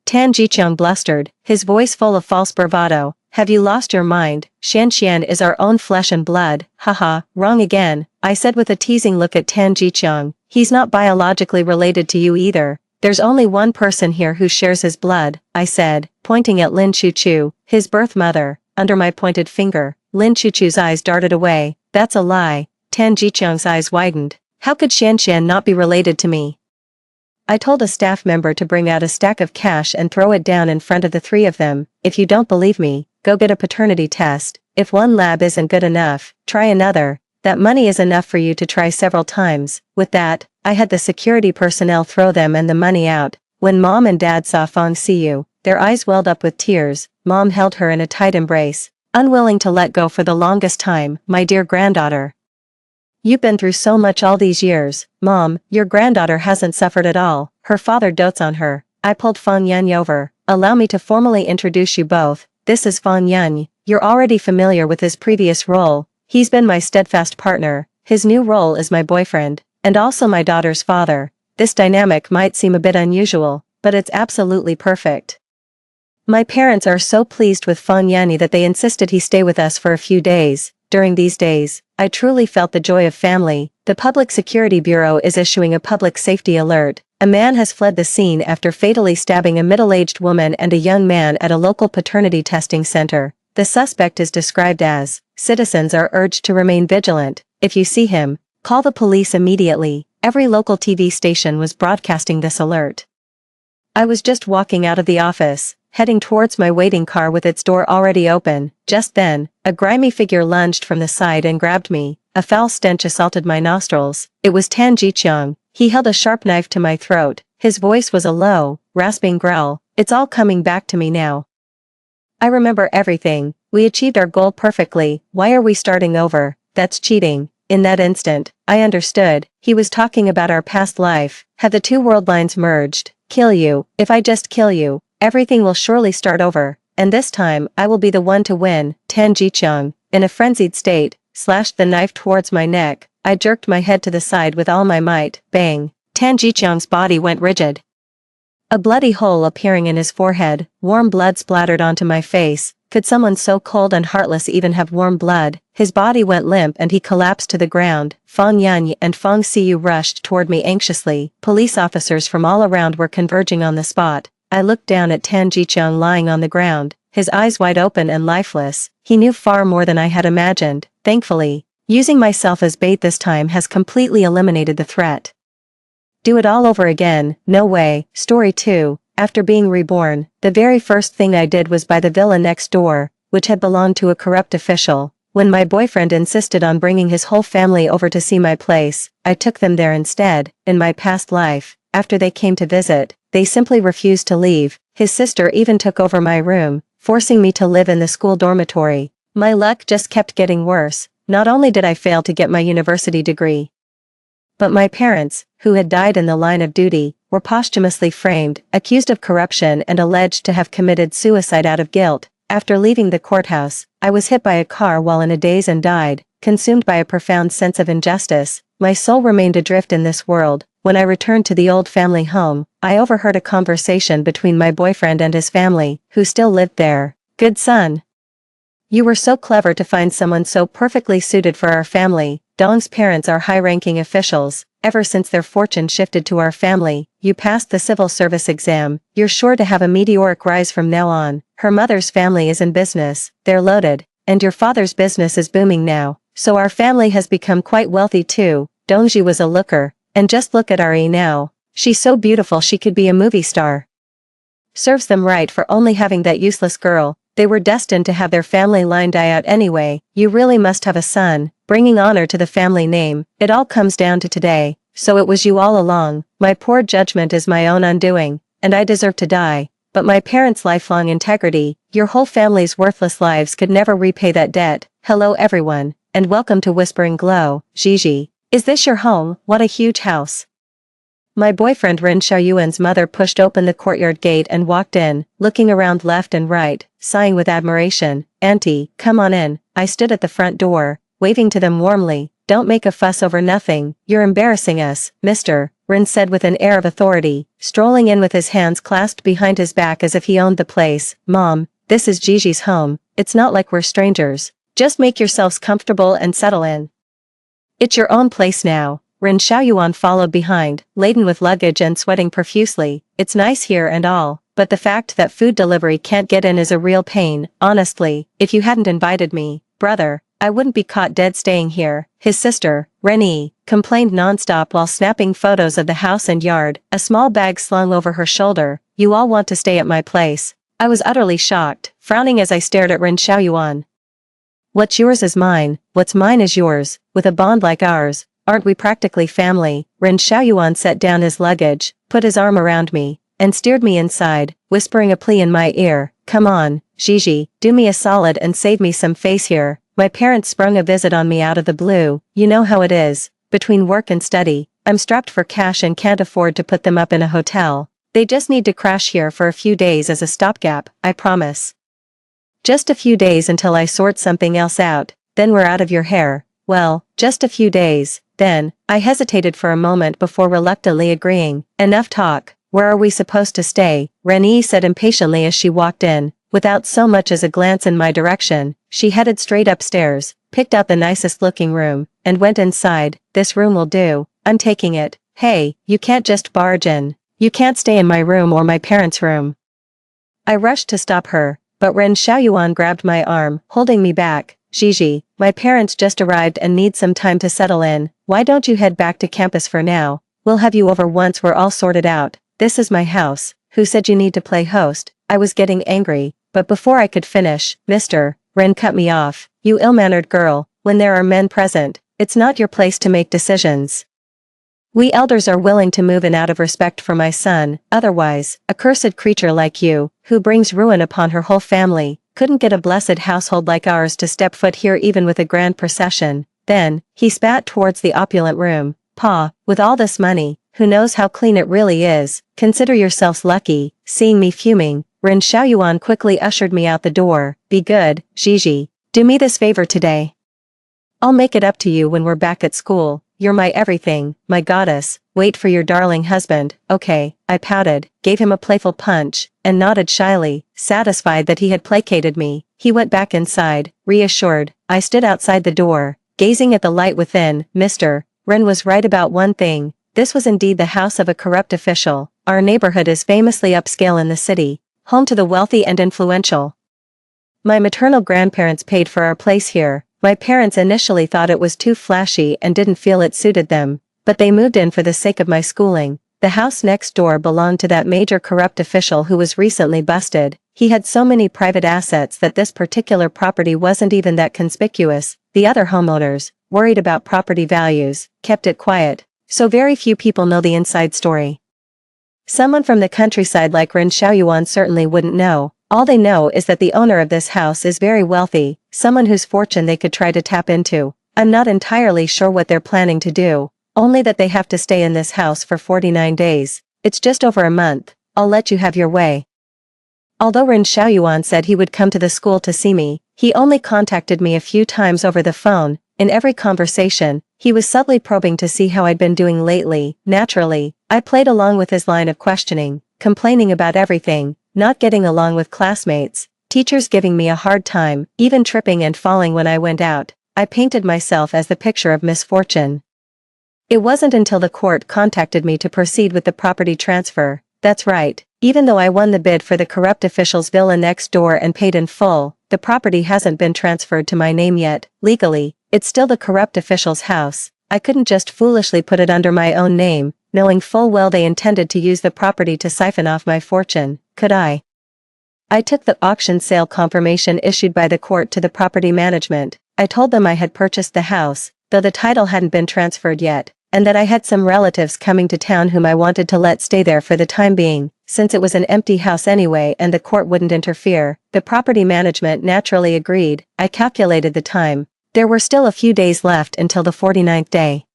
Tan Jiqiang blustered, his voice full of false bravado. Have you lost your mind? Xian is our own flesh and blood. Haha, wrong again, I said with a teasing look at Tan Jiqiang. He's not biologically related to you either. There's only one person here who shares his blood, I said, pointing at Lin Chuchu, his birth mother. Under my pointed finger, Lin Chuchu's eyes darted away. That's a lie. Tan Jiqiang's eyes widened. How could Xian not be related to me? I told a staff member to bring out a stack of cash and throw it down in front of the 3 of them. If you don't believe me, go get a paternity test. If one lab isn't good enough, try another. That money is enough for you to try several times. With that, I had the security personnel throw them and the money out. When Mom and Dad saw Fang Xiyu, their eyes welled up with tears. Mom held her in a tight embrace, unwilling to let go for the longest time. My dear granddaughter. You've been through so much all these years. Mom, your granddaughter hasn't suffered at all. Her father dotes on her. I pulled Fang Yan over. Allow me to formally introduce you both. This is Fang Yan. You're already familiar with his previous role. He's been my steadfast partner. His new role is my boyfriend, and also my daughter's father. This dynamic might seem a bit unusual, but it's absolutely perfect. My parents are so pleased with Fang Yan that they insisted he stay with us for a few days. During these days, I truly felt the joy of family. The Public Security Bureau is issuing a public safety alert. A man has fled the scene after fatally stabbing a middle-aged woman and a young man at a local paternity testing center. The suspect is described as, citizens are urged to remain vigilant. If you see him, call the police immediately. Every local TV station was broadcasting this alert. I was just walking out of the office, heading towards my waiting car with its door already open. Just then, a grimy figure lunged from the side and grabbed me. A foul stench assaulted my nostrils. It was Tan Jiqiang. He held a sharp knife to my throat. His voice was a low, rasping growl. It's all coming back to me now. I remember everything. We achieved our goal perfectly. Why are we starting over? That's cheating. In that instant, I understood. He was talking about our past life. Had the 2 world lines merged? Kill you. If I just kill you, everything will surely start over. And this time, I will be the one to win. Tan Jiqiang, in a frenzied state, slashed the knife towards my neck. I jerked my head to the side with all my might. Bang. Tan Jiqiang's body went rigid. A bloody hole appearing in his forehead. Warm blood splattered onto my face. Could someone so cold and heartless even have warm blood? His body went limp and he collapsed to the ground. Fang Yan and Fang Xiyu rushed toward me anxiously. Police officers from all around were converging on the spot. I looked down at Tan Jiqiang lying on the ground, his eyes wide open and lifeless. He knew far more than I had imagined. Thankfully, using myself as bait this time has completely eliminated the threat. Do it all over again, no way. Story 2, after being reborn, the very first thing I did was buy the villa next door, which had belonged to a corrupt official. When my boyfriend insisted on bringing his whole family over to see my place, I took them there instead. In my past life, after they came to visit, they simply refused to leave. His sister even took over my room, forcing me to live in the school dormitory. My luck just kept getting worse. Not only did I fail to get my university degree, but my parents, who had died in the line of duty, were posthumously framed, accused of corruption and alleged to have committed suicide out of guilt. After leaving the courthouse, I was hit by a car while in a daze and died, consumed by a profound sense of injustice. My soul remained adrift in this world. When I returned to the old family home, I overheard a conversation between my boyfriend and his family, who still lived there. "Good son. You were so clever to find someone so perfectly suited for our family. Dong's parents are high-ranking officials. Ever since their fortune shifted to our family, you passed the civil service exam. You're sure to have a meteoric rise from now on. Her mother's family is in business. They're loaded. And your father's business is booming now. So our family has become quite wealthy too." Dongji was a looker. And just look at Ari now. She's so beautiful she could be a movie star. Serves them right for only having that useless girl. They were destined to have their family line die out anyway. You really must have a son, bringing honor to the family name. It all comes down to today. So it was you all along. My poor judgment is my own undoing, and I deserve to die. But my parents' lifelong integrity, your whole family's worthless lives could never repay that debt. Hello everyone, and welcome to Whispering Glow. Gigi. Is this your home? What a huge house. My boyfriend Ren Xiaoyuan's mother pushed open the courtyard gate and walked in, looking around left and right, sighing with admiration. "Auntie, come on in." I stood at the front door, waving to them warmly. "Don't make a fuss over nothing. You're embarrassing us, mister," Ren said with an air of authority, strolling in with his hands clasped behind his back as if he owned the place. "Mom, this is Gigi's home. It's not like we're strangers. Just make yourselves comfortable and settle in. It's your own place now." Ren Xiaoyuan followed behind, laden with luggage and sweating profusely. "It's nice here and all, but the fact that food delivery can't get in is a real pain. Honestly, if you hadn't invited me, brother, I wouldn't be caught dead staying here." His sister, Rennie, complained nonstop while snapping photos of the house and yard, a small bag slung over her shoulder. "You all want to stay at my place." I was utterly shocked, frowning as I stared at Ren Xiaoyuan. "What's yours is mine, what's mine is yours. With a bond like ours, aren't we practically family?" Ren Xiaoyuan set down his luggage, put his arm around me, and steered me inside, whispering a plea in my ear. "Come on, Gigi, do me a solid and save me some face here. My parents sprung a visit on me out of the blue. You know how it is. Between work and study, I'm strapped for cash and can't afford to put them up in a hotel. They just need to crash here for a few days as a stopgap, I promise. Just a few days until I sort something else out, then we're out of your hair." "Well, just a few days, then." I hesitated for a moment before reluctantly agreeing. "Enough talk. Where are we supposed to stay?" Renee said impatiently as she walked in. Without so much as a glance in my direction, she headed straight upstairs, picked out the nicest looking room, and went inside. "This room will do. I'm taking it." "Hey, you can't just barge in. You can't stay in my room or my parents' room." I rushed to stop her, but Ren Xiaoyuan grabbed my arm, holding me back. "Gigi, my parents just arrived and need some time to settle in. Why don't you head back to campus for now? We'll have you over once we're all sorted out. This is my house." "Who said you need to play host?" I was getting angry, but before I could finish, "Mister," Ren cut me off. "You ill-mannered girl, when there are men present, it's not your place to make decisions. We elders are willing to move in out of respect for my son. Otherwise, a cursed creature like you, who brings ruin upon her whole family, couldn't get a blessed household like ours to step foot here even with a grand procession." Then, he spat towards the opulent room. "Pa, with all this money, who knows how clean it really is? Consider yourselves lucky." Seeing me fuming, Ren Xiaoyuan quickly ushered me out the door. "Be good, Gigi. Do me this favor today. I'll make it up to you when we're back at school. You're my everything, my goddess. Wait for your darling husband." "Okay," I pouted, gave him a playful punch, and nodded shyly, satisfied that he had placated me. He went back inside, reassured. I stood outside the door, gazing at the light within. Mr. Ren was right about one thing. This was indeed the house of a corrupt official. Our neighborhood is famously upscale in the city, home to the wealthy and influential. My maternal grandparents paid for our place here. My parents initially thought it was too flashy and didn't feel it suited them, but they moved in for the sake of my schooling. The house next door belonged to that major corrupt official who was recently busted. He had so many private assets that this particular property wasn't even that conspicuous. The other homeowners, worried about property values, kept it quiet, so very few people know the inside story. Someone from the countryside like Ren Xiaoyuan certainly wouldn't know. All they know is that the owner of this house is very wealthy, someone whose fortune they could try to tap into. I'm not entirely sure what they're planning to do, only that they have to stay in this house for 49 days. It's just over a month. I'll let you have your way. Although Ren Xiaoyuan said he would come to the school to see me, he only contacted me a few times over the phone. In every conversation, he was subtly probing to see how I'd been doing lately. Naturally, I played along with his line of questioning, complaining about everything, not getting along with classmates, teachers giving me a hard time, even tripping and falling when I went out. I painted myself as the picture of misfortune. It wasn't until the court contacted me to proceed with the property transfer. That's right, even though I won the bid for the corrupt official's villa next door and paid in full, the property hasn't been transferred to my name yet. Legally, it's still the corrupt official's house. I couldn't just foolishly put it under my own name, knowing full well they intended to use the property to siphon off my fortune, could I? I took the auction sale confirmation issued by the court to the property management. I told them I had purchased the house, though the title hadn't been transferred yet, and that I had some relatives coming to town whom I wanted to let stay there for the time being, since it was an empty house anyway and the court wouldn't interfere. The property management naturally agreed. I calculated the time. There were still a few days left until the 49th day.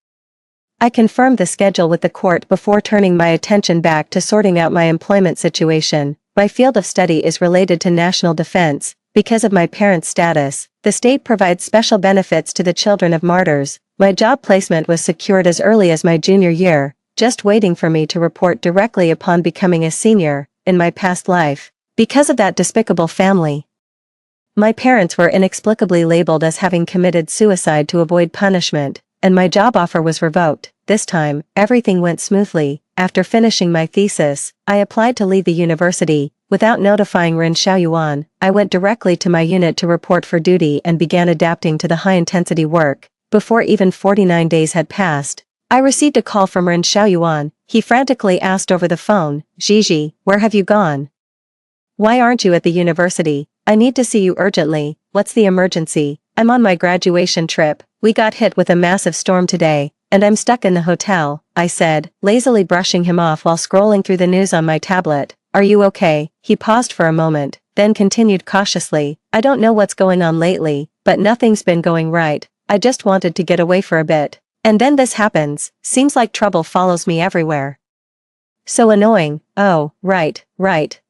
I confirmed the schedule with the court before turning my attention back to sorting out my employment situation. My field of study is related to national defense. Because of my parents' status, the state provides special benefits to the children of martyrs. My job placement was secured as early as my junior year, just waiting for me to report directly upon becoming a senior, in my past life. Because of that despicable family, my parents were inexplicably labeled as having committed suicide to avoid punishment, and my job offer was revoked. This time, everything went smoothly. After finishing my thesis, I applied to leave the university. Without notifying Ren Xiaoyuan, I went directly to my unit to report for duty and began adapting to the high-intensity work. Before even 49 days had passed, I received a call from Ren Xiaoyuan. He frantically asked over the phone, "Gigi, where have you gone? Why aren't you at the university? I need to see you urgently. What's the emergency?" "I'm on my graduation trip. We got hit with a massive storm today, and I'm stuck in the hotel," I said, lazily brushing him off while scrolling through the news on my tablet. "Are you okay?" He paused for a moment, then continued cautiously, "I don't know what's going on lately, but nothing's been going right. I just wanted to get away for a bit. And then this happens. Seems like trouble follows me everywhere. So annoying." "Oh, right.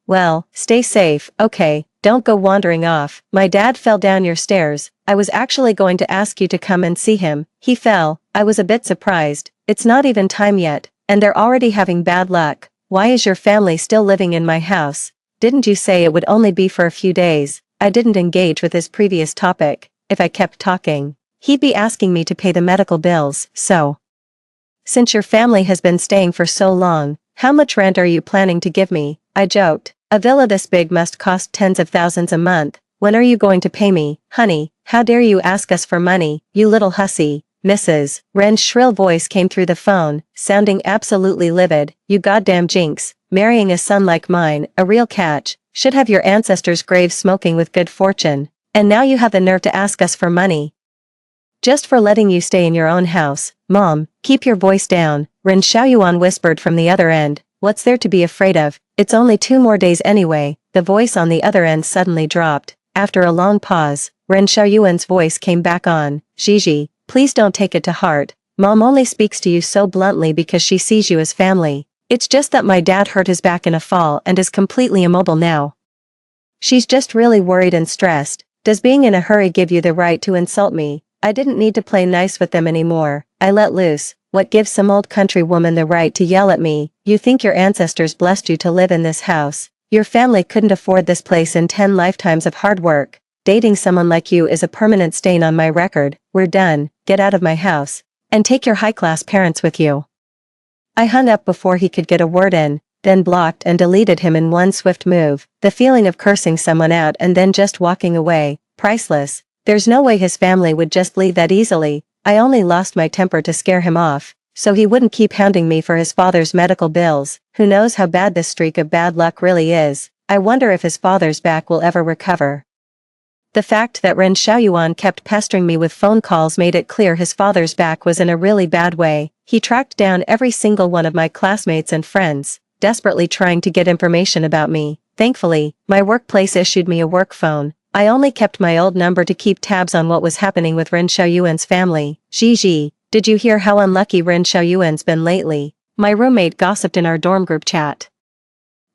Well, stay safe, okay? Don't go wandering off. My dad fell down your stairs. I was actually going to ask you to come and see him. He fell." I was a bit surprised. "It's not even time yet, and they're already having bad luck. Why is your family still living in my house? Didn't you say it would only be for a few days?" I didn't engage with his previous topic. If I kept talking, he'd be asking me to pay the medical bills. "So, since your family has been staying for so long, how much rent are you planning to give me?" I joked. "A villa this big must cost tens of thousands a month. When are you going to pay me?" "Honey, how dare you ask us for money, you little hussy." Mrs. Ren's shrill voice came through the phone, sounding absolutely livid. "You goddamn jinx, marrying a son like mine, a real catch, should have your ancestors' graves smoking with good fortune. And now you have the nerve to ask us for money. Just for letting you stay in your own house. Mom, keep your voice down," Ren Xiaoyuan whispered from the other end. "What's there to be afraid of? It's only 2 more days anyway." The voice on the other end suddenly dropped. After a long pause, Ren Xiaoyuan's voice came back on. "Gigi, please don't take it to heart. Mom only speaks to you so bluntly because she sees you as family. It's just that my dad hurt his back in a fall and is completely immobile now. She's just really worried and stressed. Does being in a hurry give you the right to insult me?" I didn't need to play nice with them anymore. I let loose. What gives some old country woman the right to yell at me? You think your ancestors blessed you to live in this house? Your family couldn't afford this place in 10 lifetimes of hard work. Dating someone like you is a permanent stain on my record. We're done. Get out of my house. And take your high-class parents with you. I hung up before he could get a word in, then blocked and deleted him in one swift move. The feeling of cursing someone out and then just walking away, priceless. There's no way his family would just leave that easily. I only lost my temper to scare him off, so he wouldn't keep hounding me for his father's medical bills. Who knows how bad this streak of bad luck really is. I wonder if his father's back will ever recover. The fact that Ren Xiaoyuan kept pestering me with phone calls made it clear his father's back was in a really bad way. He tracked down every single one of my classmates and friends, desperately trying to get information about me. Thankfully, my workplace issued me a work phone. I only kept my old number to keep tabs on what was happening with Ren Xiaoyuan's family. Gigi, did you hear how unlucky Ren Xiaoyuan's been lately? My roommate gossiped in our dorm group chat.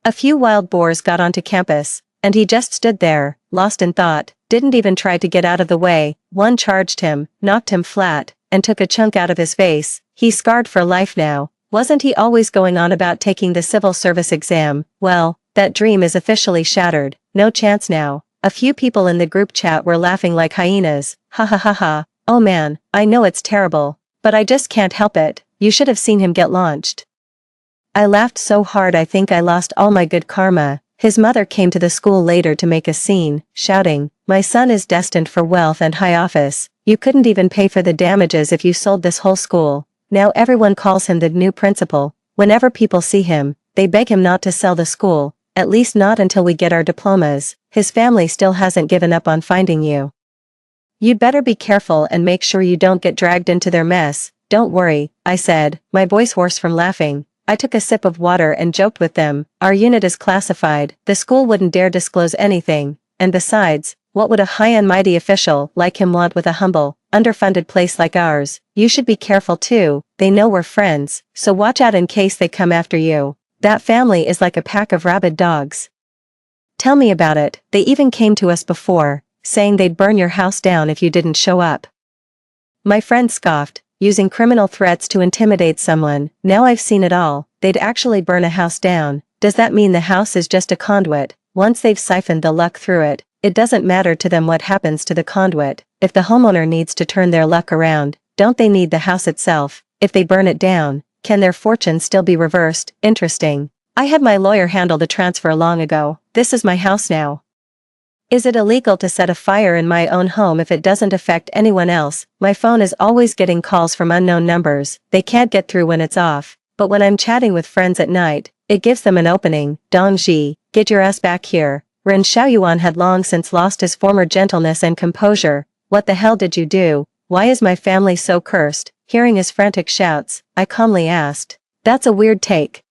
A few wild boars got onto campus, and he just stood there, lost in thought, didn't even try to get out of the way. One charged him, knocked him flat, and took a chunk out of his face. He's scarred for life now. Wasn't he always going on about taking the civil service exam? Well, that dream is officially shattered. No chance now. A few people in the group chat were laughing like hyenas. Ha ha ha ha. Oh man, I know it's terrible, but I just can't help it. You should have seen him get launched. I laughed so hard I think I lost all my good karma. His mother came to the school later to make a scene, shouting, "My son is destined for wealth and high office. You couldn't even pay for the damages if you sold this whole school." Now everyone calls him the new principal. Whenever people see him, they beg him not to sell the school, at least not until we get our diplomas. His family still hasn't given up on finding you. You'd better be careful and make sure you don't get dragged into their mess. Don't worry, I said, my voice hoarse from laughing. I took a sip of water and joked with them. Our unit is classified. The school wouldn't dare disclose anything. And besides, what would a high and mighty official like him want with a humble, underfunded place like ours? You should be careful too. They know we're friends, so watch out in case they come after you. That family is like a pack of rabid dogs. Tell me about it. They even came to us before, saying they'd burn your house down if you didn't show up. My friend scoffed, using criminal threats to intimidate someone. Now I've seen it all. They'd actually burn a house down. Does that mean the house is just a conduit? Once they've siphoned the luck through it, it doesn't matter to them what happens to the conduit. If the homeowner needs to turn their luck around, don't they need the house itself? If they burn it down, can their fortune still be reversed? Interesting. I had my lawyer handle the transfer long ago. This is my house now. Is it illegal to set a fire in my own home if it doesn't affect anyone else? My phone is always getting calls from unknown numbers. They can't get through when it's off. But when I'm chatting with friends at night, it gives them an opening. Dong Ji, get your ass back here. Ren Xiaoyuan had long since lost his former gentleness and composure. What the hell did you do? Why is my family so cursed? Hearing his frantic shouts, I calmly asked. That's a weird take.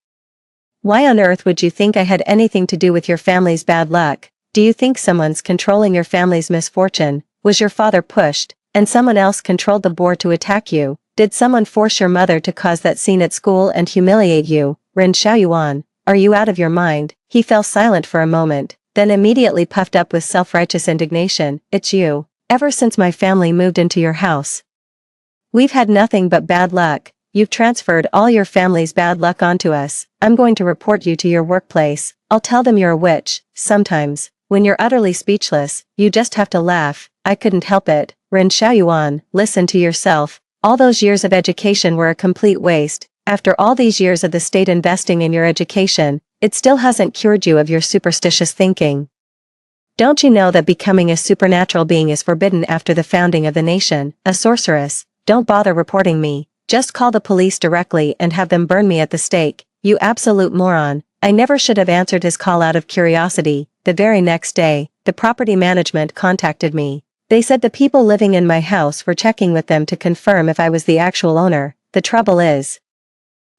Why on earth would you think I had anything to do with your family's bad luck? Do you think someone's controlling your family's misfortune? Was your father pushed, and someone else controlled the board to attack you? Did someone force your mother to cause that scene at school and humiliate you? Ren Xiaoyuan, are you out of your mind? He fell silent for a moment, then immediately puffed up with self-righteous indignation. It's you. Ever since my family moved into your house, we've had nothing but bad luck. You've transferred all your family's bad luck onto us. I'm going to report you to your workplace. I'll tell them you're a witch. Sometimes, when you're utterly speechless, you just have to laugh. I couldn't help it. Ren Xiaoyuan, listen to yourself. All those years of education were a complete waste. After all these years of the state investing in your education, it still hasn't cured you of your superstitious thinking. Don't you know that becoming a supernatural being is forbidden after the founding of the nation? A sorceress. Don't bother reporting me. Just call the police directly and have them burn me at the stake. You absolute moron. I never should have answered his call out of curiosity. The very next day, the property management contacted me. They said the people living in my house were checking with them to confirm if I was the actual owner. The trouble is,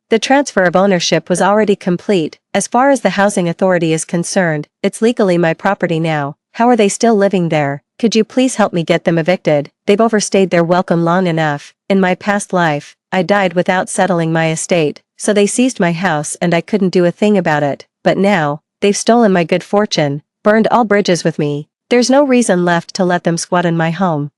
the transfer of ownership was already complete. As far as the housing authority is concerned, it's legally my property now. How are they still living there? Could you please help me get them evicted? They've overstayed their welcome long enough. In my past life, I died without settling my estate, so they seized my house and I couldn't do a thing about it. But now, they've stolen my good fortune, burned all bridges with me. There's no reason left to let them squat in my home.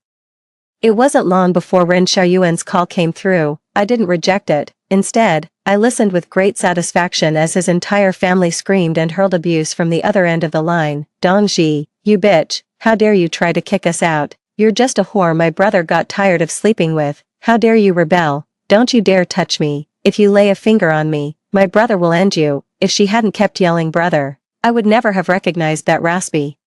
It wasn't long before Ren Xiaoyuan's call came through. I didn't reject it. Instead, I listened with great satisfaction as his entire family screamed and hurled abuse from the other end of the line. Dong Ji, you bitch, how dare you try to kick us out? You're just a whore my brother got tired of sleeping with. How dare you rebel? Don't you dare touch me. If you lay a finger on me, my brother will end you. If she hadn't kept yelling brother, I would never have recognized that raspy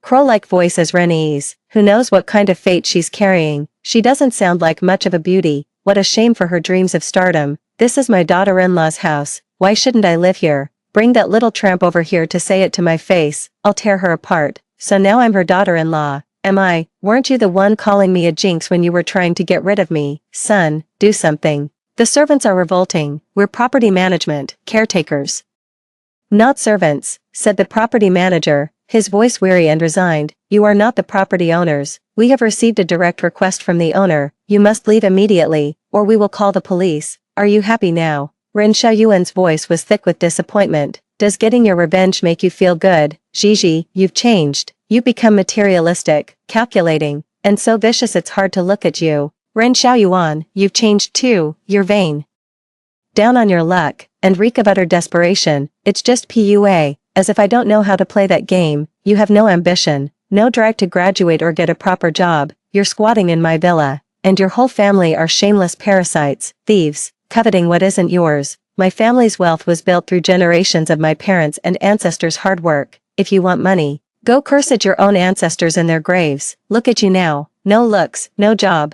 crow-like voice as Renee's. Who knows what kind of fate she's carrying? She doesn't sound like much of a beauty. What a shame for her dreams of stardom. This is my daughter-in-law's house. Why shouldn't I live here? Bring that little tramp over here to say it to my face. I'll tear her apart. So now I'm her daughter-in-law. Am I? Weren't you the one calling me a jinx when you were trying to get rid of me? Son, do something. The servants are revolting. We're property management, caretakers. Not servants, said the property manager, his voice weary and resigned. You are not the property owners. We have received a direct request from the owner. You must leave immediately, or we will call the police. Are you happy now? Ren Xiaoyuan's voice was thick with disappointment. Does getting your revenge make you feel good? Gigi, you've changed. You've become materialistic, calculating, and so vicious it's hard to look at you. Ren Xiaoyuan, you've changed too. You're vain. Down on your luck, and reek of utter desperation. It's just PUA, as if I don't know how to play that game. You have no ambition, no drive to graduate or get a proper job. You're squatting in my villa, and your whole family are shameless parasites, thieves, coveting what isn't yours. My family's wealth was built through generations of my parents' and ancestors' hard work. If you want money, go curse at your own ancestors in their graves. Look at you now. No looks, no job.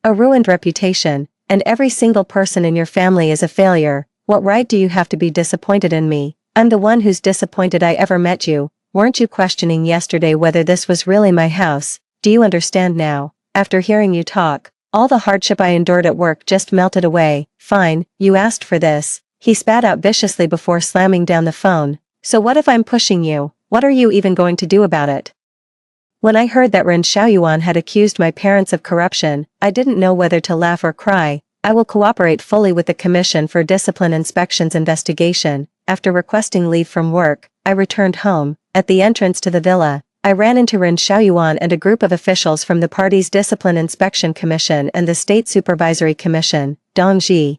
A ruined reputation, and every single person in your family is a failure. What right do you have to be disappointed in me? I'm the one who's disappointed I ever met you. Weren't you questioning yesterday whether this was really my house? Do you understand now? After hearing you talk, all the hardship I endured at work just melted away. Fine, you asked for this. He spat out viciously before slamming down the phone. So what if I'm pushing you? What are you even going to do about it? When I heard that Ren Xiaoyuan had accused my parents of corruption, I didn't know whether to laugh or cry. I will cooperate fully with the Commission for Discipline Inspection's investigation. After requesting leave from work, I returned home. At the entrance to the villa, I ran into Ren Xiaoyuan and a group of officials from the party's Discipline Inspection Commission and the State Supervisory Commission, Dongji.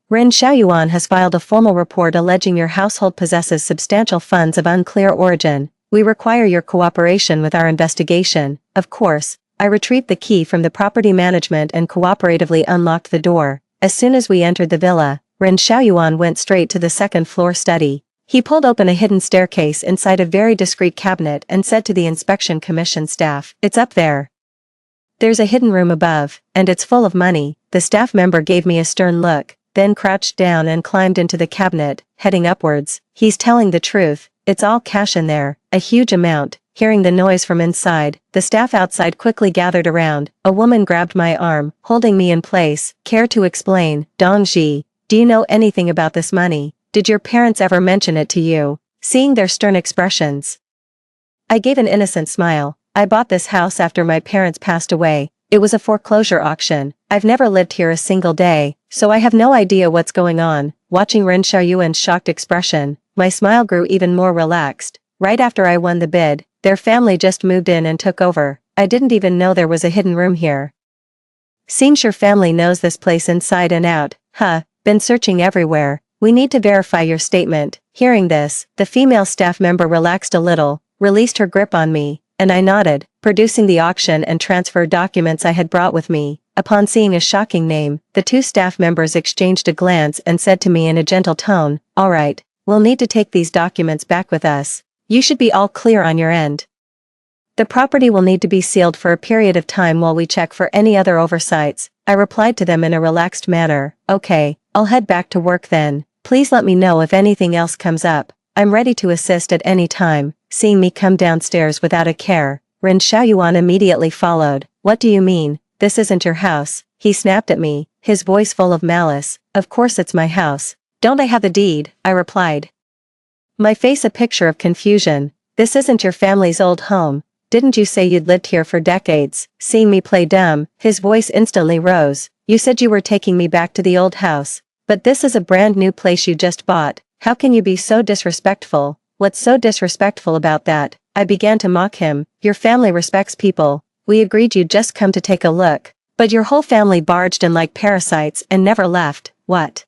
Ren Xiaoyuan has filed a formal report alleging your household possesses substantial funds of unclear origin. We require your cooperation with our investigation. Of course, I retrieved the key from the property management and cooperatively unlocked the door. As soon as we entered the villa, Ren Xiaoyuan went straight to the second-floor study. He pulled open a hidden staircase inside a very discreet cabinet and said to the inspection commission staff, "It's up there. There's a hidden room above, and it's full of money." The staff member gave me a stern look, then crouched down and climbed into the cabinet, heading upwards. He's telling the truth. It's all cash in there, a huge amount. Hearing the noise from inside, the staff outside quickly gathered around. A woman grabbed my arm, holding me in place. Care to explain, Dongji? Do you know anything about this money? Did your parents ever mention it to you? Seeing their stern expressions, I gave an innocent smile. I bought this house after my parents passed away. It was a foreclosure auction. I've never lived here a single day, so I have no idea what's going on. Watching Ren Xiaoyuan's shocked expression, my smile grew even more relaxed. Right after I won the bid, their family just moved in and took over. I didn't even know there was a hidden room here. Seems your family knows this place inside and out. Huh, been searching everywhere. We need to verify your statement. Hearing this, the female staff member relaxed a little, released her grip on me, and I nodded, producing the auction and transfer documents I had brought with me. Upon seeing a shocking name, the two staff members exchanged a glance and said to me in a gentle tone, "All right, we'll need to take these documents back with us. You should be all clear on your end. The property will need to be sealed for a period of time while we check for any other oversights." I replied to them in a relaxed manner. "Okay, I'll head back to work then. Please let me know if anything else comes up. I'm ready to assist at any time." Seeing me come downstairs without a care, Ren Xiaoyuan immediately followed. "What do you mean? This isn't your house?" He snapped at me, his voice full of malice. "Of course it's my house. Don't I have the deed?" I replied. My face a picture of confusion. "This isn't your family's old home. Didn't you say you'd lived here for decades?" Seeing me play dumb, his voice instantly rose. "You said you were taking me back to the old house. But this is a brand new place you just bought. How can you be so disrespectful?" "What's so disrespectful about that?" I began to mock him. "Your family respects people. We agreed you'd just come to take a look. But your whole family barged in like parasites and never left. What?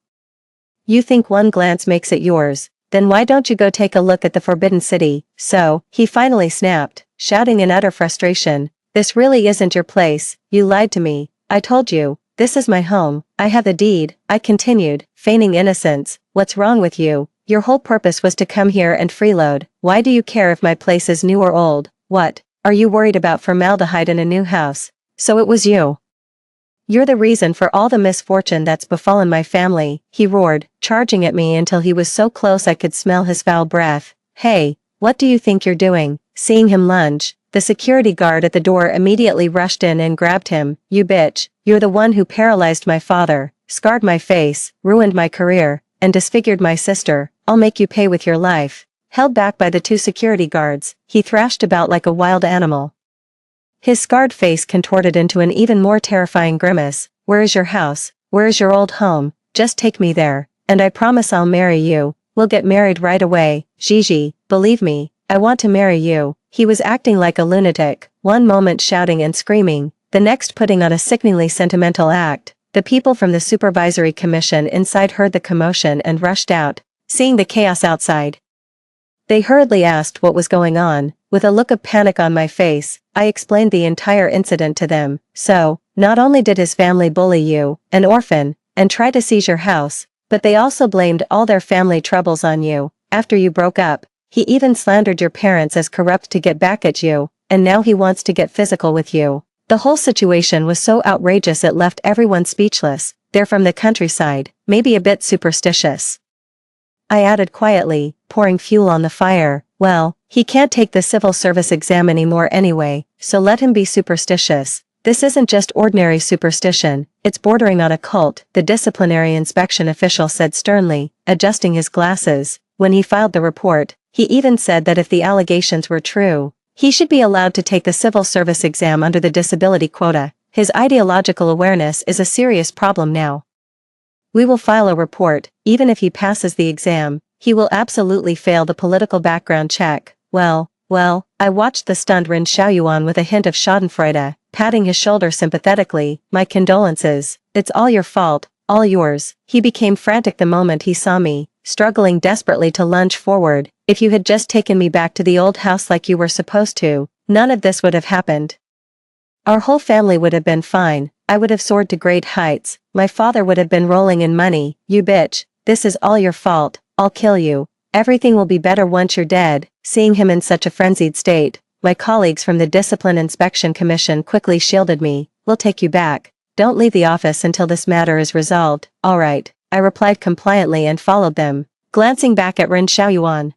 You think one glance makes it yours? Then why don't you go take a look at the Forbidden City?" So, he finally snapped, shouting in utter frustration, "This really isn't your place. You lied to me. I told you, this is my home. I have the deed," I continued, feigning innocence. "What's wrong with you? Your whole purpose was to come here and freeload. Why do you care if my place is new or old? What? Are you worried about formaldehyde in a new house? So it was you. You're the reason for all the misfortune that's befallen my family, he roared, charging at me until he was so close I could smell his foul breath. Hey, what do you think you're doing? Seeing him lunge, the security guard at the door immediately rushed in and grabbed him. You bitch, you're the one who paralyzed my father, scarred my face, ruined my career, and disfigured my sister. I'll make you pay with your life. Held back by the two security guards, he thrashed about like a wild animal. His scarred face contorted into an even more terrifying grimace. Where is your house? Where is your old home? Just take me there, and I promise I'll marry you. We'll get married right away. Gigi, believe me, I want to marry you. He was acting like a lunatic, one moment shouting and screaming, the next putting on a sickeningly sentimental act. The people from the supervisory commission inside heard the commotion and rushed out, seeing the chaos outside. They hurriedly asked what was going on. With a look of panic on my face, I explained the entire incident to them. So, not only did his family bully you, an orphan, and try to seize your house, but they also blamed all their family troubles on you. After you broke up, he even slandered your parents as corrupt to get back at you, and now he wants to get physical with you. The whole situation was so outrageous it left everyone speechless. They're from the countryside, maybe a bit superstitious. I added quietly, pouring fuel on the fire. Well, he can't take the civil service exam anymore anyway, so let him be superstitious. This isn't just ordinary superstition, it's bordering on a cult, the disciplinary inspection official said sternly, adjusting his glasses. When he filed the report, he even said that if the allegations were true, he should be allowed to take the civil service exam under the disability quota. His ideological awareness is a serious problem now. We will file a report. Even if he passes the exam, he will absolutely fail the political background check. Well, I watched the stunned Ren Xiaoyuan with a hint of schadenfreude, patting his shoulder sympathetically. My condolences. It's all your fault, all yours. He became frantic the moment he saw me, struggling desperately to lunge forward. If you had just taken me back to the old house like you were supposed to, none of this would have happened. Our whole family would have been fine. I would have soared to great heights. My father would have been rolling in money. You bitch, this is all your fault. I'll kill you. Everything will be better once you're dead. Seeing him in such a frenzied state, my colleagues from the Discipline Inspection Commission quickly shielded me. We'll take you back. Don't leave the office until this matter is resolved. All right, I replied compliantly and followed them, glancing back at Ren Xiaoyuan,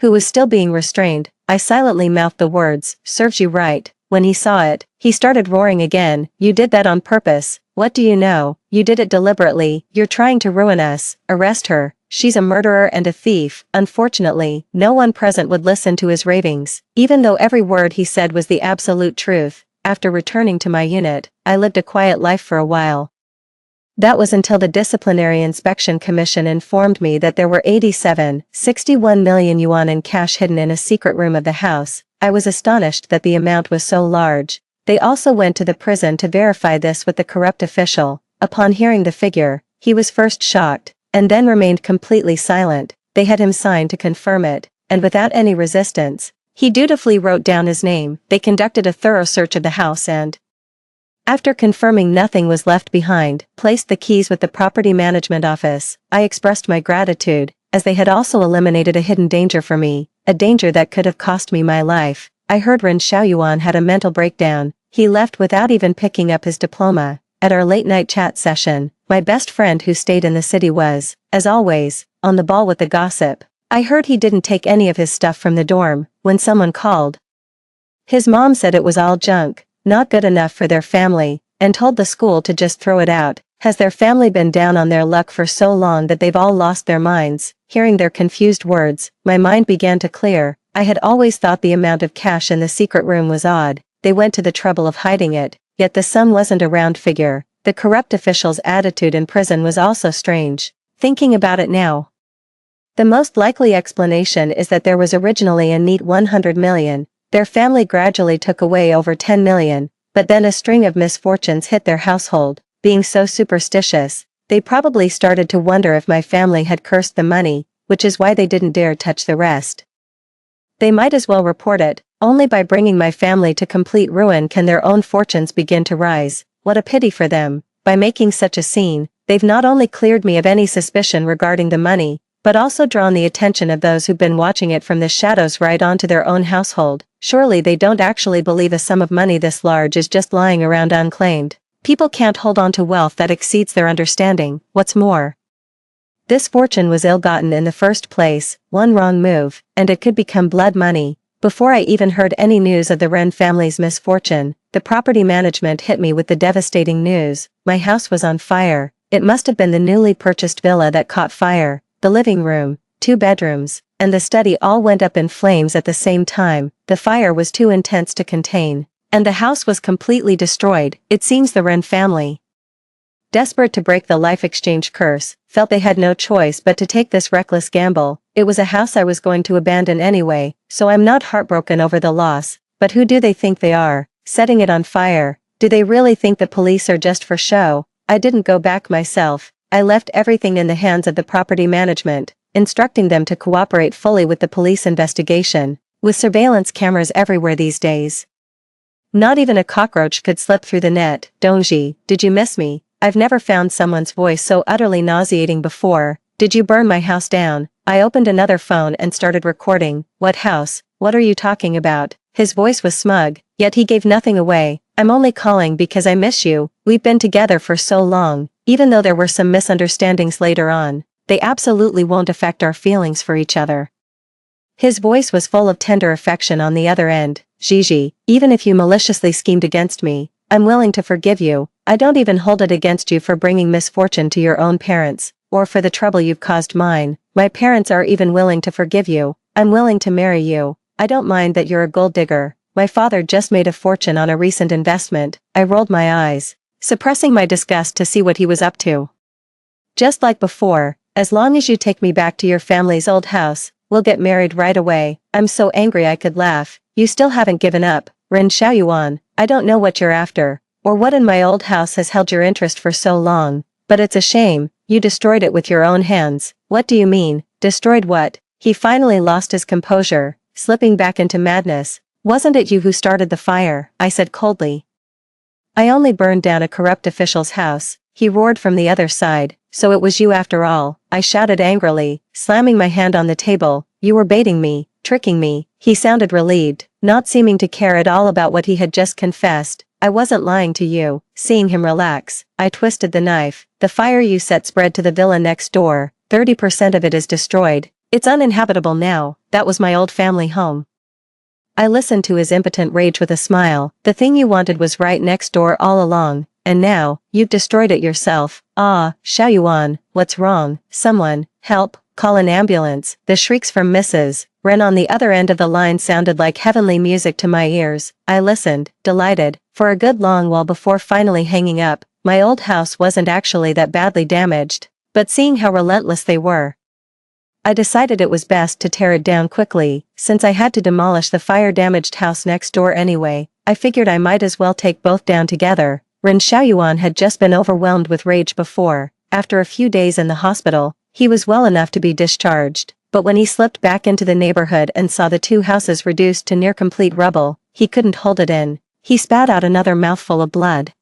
who was still being restrained. I silently mouthed the words, serves you right. When he saw it, he started roaring again. You did that on purpose. What do you know? You did it deliberately. You're trying to ruin us. Arrest her. She's a murderer and a thief. Unfortunately, no one present would listen to his ravings, even though every word he said was the absolute truth. After returning to my unit, I lived a quiet life for a while. That was until the Disciplinary Inspection Commission informed me that there were 61 million yuan in cash hidden in a secret room of the house. I was astonished that the amount was so large. They also went to the prison to verify this with the corrupt official. Upon hearing the figure, he was first shocked, and then remained completely silent. They had him sign to confirm it, and without any resistance, he dutifully wrote down his name. They conducted a thorough search of the house and, after confirming nothing was left behind, placed the keys with the property management office. I expressed my gratitude, as they had also eliminated a hidden danger for me, a danger that could have cost me my life. I heard Ren Xiaoyuan had a mental breakdown. He left without even picking up his diploma. At our late-night chat session, my best friend who stayed in the city was, as always, on the ball with the gossip. I heard he didn't take any of his stuff from the dorm. When someone called, his mom said it was all junk, not good enough for their family, and told the school to just throw it out. Has their family been down on their luck for so long that they've all lost their minds? Hearing their confused words, my mind began to clear. I had always thought the amount of cash in the secret room was odd. They went to the trouble of hiding it, yet the sum wasn't a round figure. The corrupt official's attitude in prison was also strange. Thinking about it now, the most likely explanation is that there was originally a neat 100 million. Their family gradually took away over 10 million, but then a string of misfortunes hit their household. Being so superstitious, they probably started to wonder if my family had cursed the money, which is why they didn't dare touch the rest. They might as well report it. Only by bringing my family to complete ruin can their own fortunes begin to rise. What a pity for them. By making such a scene, they've not only cleared me of any suspicion regarding the money, but also drawn the attention of those who've been watching it from the shadows right onto their own household. Surely they don't actually believe a sum of money this large is just lying around unclaimed. People can't hold on to wealth that exceeds their understanding. What's more, this fortune was ill-gotten in the first place, one wrong move, and it could become blood money. Before I even heard any news of the Wren family's misfortune, the property management hit me with the devastating news. My house was on fire. It must have been the newly purchased villa that caught fire. The living room, 2 bedrooms, and the study all went up in flames at the same time. The fire was too intense to contain, and the house was completely destroyed. It seems the Wren family, desperate to break the life exchange curse, felt they had no choice but to take this reckless gamble. It was a house I was going to abandon anyway, so I'm not heartbroken over the loss. But who do they think they are, setting it on fire? Do they really think the police are just for show? I didn't go back myself. I left everything in the hands of the property management, instructing them to cooperate fully with the police investigation. With surveillance cameras everywhere these days, not even a cockroach could slip through the net. Dongji, did you miss me? I've never found someone's voice so utterly nauseating before. Did you burn my house down? I opened another phone and started recording. What house? What are you talking about? His voice was smug, yet he gave nothing away. I'm only calling because I miss you. We've been together for so long. Even though there were some misunderstandings later on, they absolutely won't affect our feelings for each other. His voice was full of tender affection on the other end. Gigi, even if you maliciously schemed against me, I'm willing to forgive you. I don't even hold it against you for bringing misfortune to your own parents, or for the trouble you've caused mine. My parents are even willing to forgive you. I'm willing to marry you. I don't mind that you're a gold digger. My father just made a fortune on a recent investment. I rolled my eyes, suppressing my disgust to see what he was up to. Just like before, as long as you take me back to your family's old house, we'll get married right away. I'm so angry I could laugh. You still haven't given up, Ren Xiaoyuan. I don't know what you're after, or what in my old house has held your interest for so long, but it's a shame. You destroyed it with your own hands. What do you mean? Destroyed what? He finally lost his composure, slipping back into madness. Wasn't it you who started the fire? I said coldly. I only burned down a corrupt official's house, he roared from the other side. So it was you after all, I shouted angrily, slamming my hand on the table. You were baiting me, tricking me. He sounded relieved, not seeming to care at all about what he had just confessed. I wasn't lying to you. Seeing him relax, I twisted the knife. The fire you set spread to the villa next door. 30% of it is destroyed. It's uninhabitable now. That was my old family home. I listened to his impotent rage with a smile. The thing you wanted was right next door all along, and now, you've destroyed it yourself. Ah, Xiaoyuan, what's wrong? Someone, help, call an ambulance. The shrieks from Mrs. Ren on the other end of the line sounded like heavenly music to my ears. I listened, delighted, for a good long while before finally hanging up. My old house wasn't actually that badly damaged, but seeing how relentless they were, I decided it was best to tear it down quickly. Since I had to demolish the fire-damaged house next door anyway, I figured I might as well take both down together. Ren Xiaoyuan had just been overwhelmed with rage before. After a few days in the hospital, he was well enough to be discharged, but when he slipped back into the neighborhood and saw the 2 houses reduced to near-complete rubble, he couldn't hold it in. He spat out another mouthful of blood.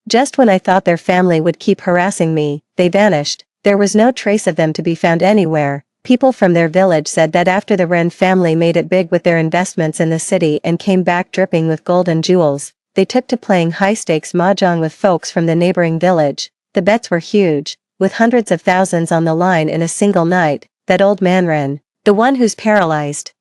Just when I thought their family would keep harassing me, they vanished. There was no trace of them to be found anywhere. People from their village said that after the Wren family made it big with their investments in the city and came back dripping with gold and jewels, they took to playing high-stakes mahjong with folks from the neighboring village. The bets were huge, with hundreds of thousands on the line in a single night. That old man Ren, the one who's paralyzed,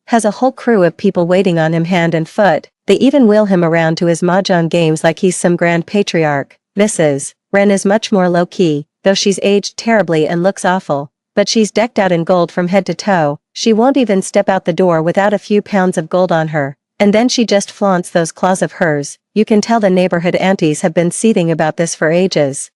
has a whole crew of people waiting on him hand and foot. They even wheel him around to his mahjong games like he's some grand patriarch. Mrs. Ren is much more low-key, though she's aged terribly and looks awful, but she's decked out in gold from head to toe. She won't even step out the door without a few pounds of gold on her, and then she just flaunts those claws of hers. You can tell the neighborhood aunties have been seething about this for ages.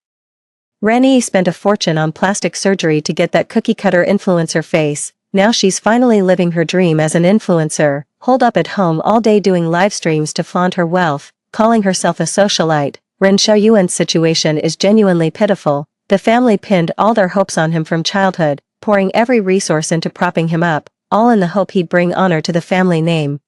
Rennie spent a fortune on plastic surgery to get that cookie-cutter influencer face. Now she's finally living her dream as an influencer, holed up at home all day doing live streams to flaunt her wealth, calling herself a socialite. Ren Xiaoyuan's situation is genuinely pitiful. The family pinned all their hopes on him from childhood, pouring every resource into propping him up, all in the hope he'd bring honor to the family name.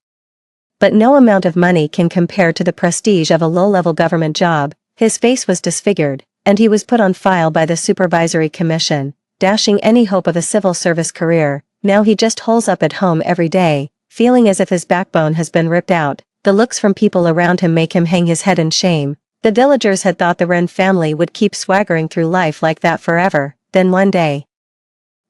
But no amount of money can compare to the prestige of a low-level government job. His face was disfigured, and he was put on file by the supervisory commission. dashing any hope of a civil service career. Now he just holes up at home every day, feeling as if his backbone has been ripped out. The looks from people around him make him hang his head in shame. The villagers had thought the Wren family would keep swaggering through life like that forever. Then one day,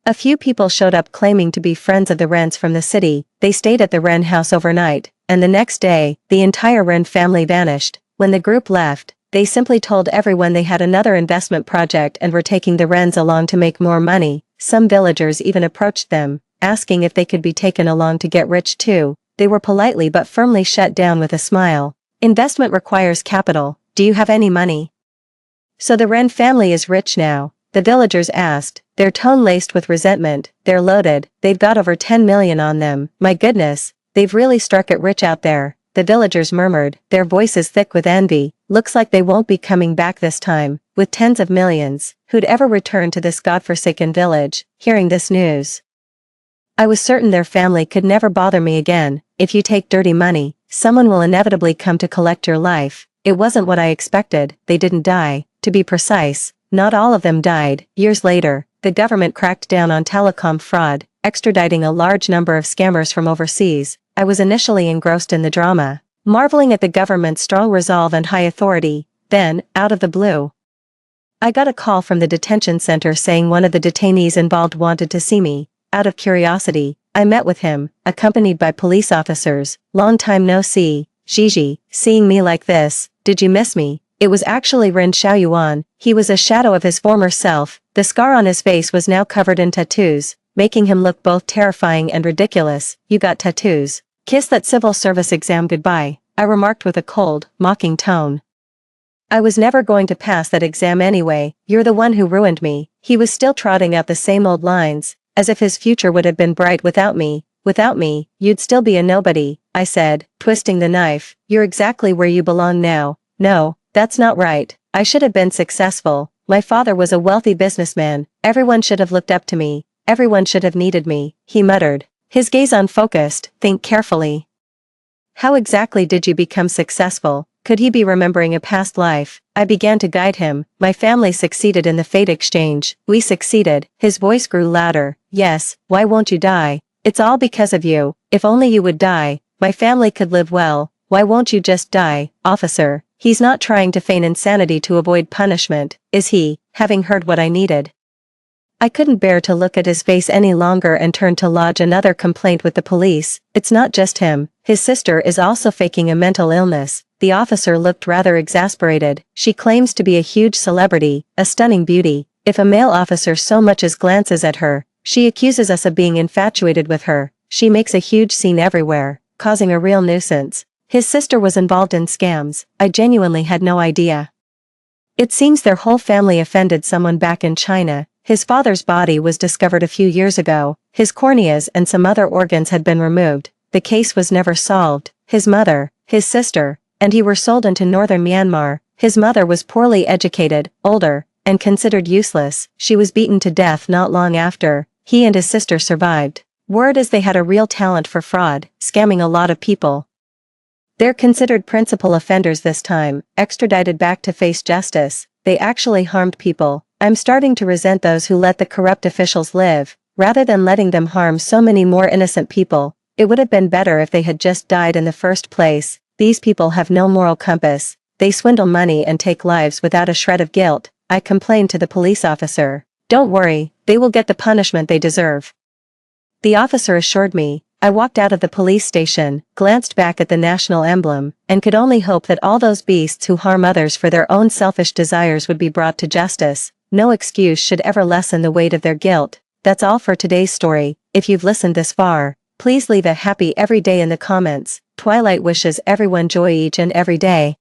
a few people showed up claiming to be friends of the Wrens from the city. They stayed at the Wren house overnight, and the next day, the entire Wren family vanished. When the group left, they simply told everyone they had another investment project and were taking the Wrens along to make more money. Some villagers even approached them, asking if they could be taken along to get rich too. They were politely but firmly shut down with a smile. Investment requires capital. Do you have any money? So the Wren family is rich now? The villagers asked, their tone laced with resentment. They're loaded, they've got over 10 million on them. My goodness, they've really struck it rich out there. The villagers murmured, their voices thick with envy. Looks like they won't be coming back this time, with tens of millions. Who'd ever return to this godforsaken village? Hearing this news, I was certain their family could never bother me again. If you take dirty money, someone will inevitably come to collect your life. It wasn't what I expected. They didn't die. To be precise, not all of them died. Years later, the government cracked down on telecom fraud, extraditing a large number of scammers from overseas. I was initially engrossed in the drama, marveling at the government's strong resolve and high authority. Then, out of the blue, I got a call from the detention center saying one of the detainees involved wanted to see me. Out of curiosity, I met with him, accompanied by police officers. Long time no see, Gigi. Seeing me like this, did you miss me? It was actually Ren Xiaoyuan. He was a shadow of his former self. The scar on his face was now covered in tattoos, making him look both terrifying and ridiculous. You got tattoos. Kiss that civil service exam goodbye, I remarked with a cold, mocking tone. I was never going to pass that exam anyway. You're the one who ruined me. He was still trotting out the same old lines, as if his future would have been bright without me. Without me, you'd still be a nobody, I said, twisting the knife. You're exactly where you belong now. No, that's not right. I should have been successful. My father was a wealthy businessman. Everyone should have looked up to me. Everyone should have needed me, he muttered, his gaze unfocused. Think carefully. How exactly did you become successful? Could he be remembering a past life? I began to guide him. My family succeeded in the fate exchange. We succeeded. His voice grew louder. Yes, why won't you die? It's all because of you. If only you would die, my family could live well. Why won't you just die, officer? He's not trying to feign insanity to avoid punishment, is he? Having heard what I needed, I couldn't bear to look at his face any longer and turned to lodge another complaint with the police. It's not just him. His sister is also faking a mental illness. The officer looked rather exasperated. She claims to be a huge celebrity, a stunning beauty. If a male officer so much as glances at her, she accuses us of being infatuated with her. She makes a huge scene everywhere, causing a real nuisance. His sister was involved in scams. I genuinely had no idea. It seems their whole family offended someone back in China. His father's body was discovered a few years ago. His corneas and some other organs had been removed. The case was never solved. His mother, his sister, and he were sold into northern Myanmar. His mother was poorly educated, older, and considered useless. She was beaten to death not long after. He and his sister survived. Word is they had a real talent for fraud, scamming a lot of people. They're considered principal offenders this time, extradited back to face justice. They actually harmed people. I'm starting to resent those who let the corrupt officials live, rather than letting them harm so many more innocent people. It would have been better if they had just died in the first place. These people have no moral compass. They swindle money and take lives without a shred of guilt. I complained to the police officer. Don't worry, they will get the punishment they deserve. The officer assured me. I walked out of the police station, glanced back at the national emblem, and could only hope that all those beasts who harm others for their own selfish desires would be brought to justice. No excuse should ever lessen the weight of their guilt. That's all for today's story. If you've listened this far, please leave a happy every day in the comments. Twilight wishes everyone joy each and every day.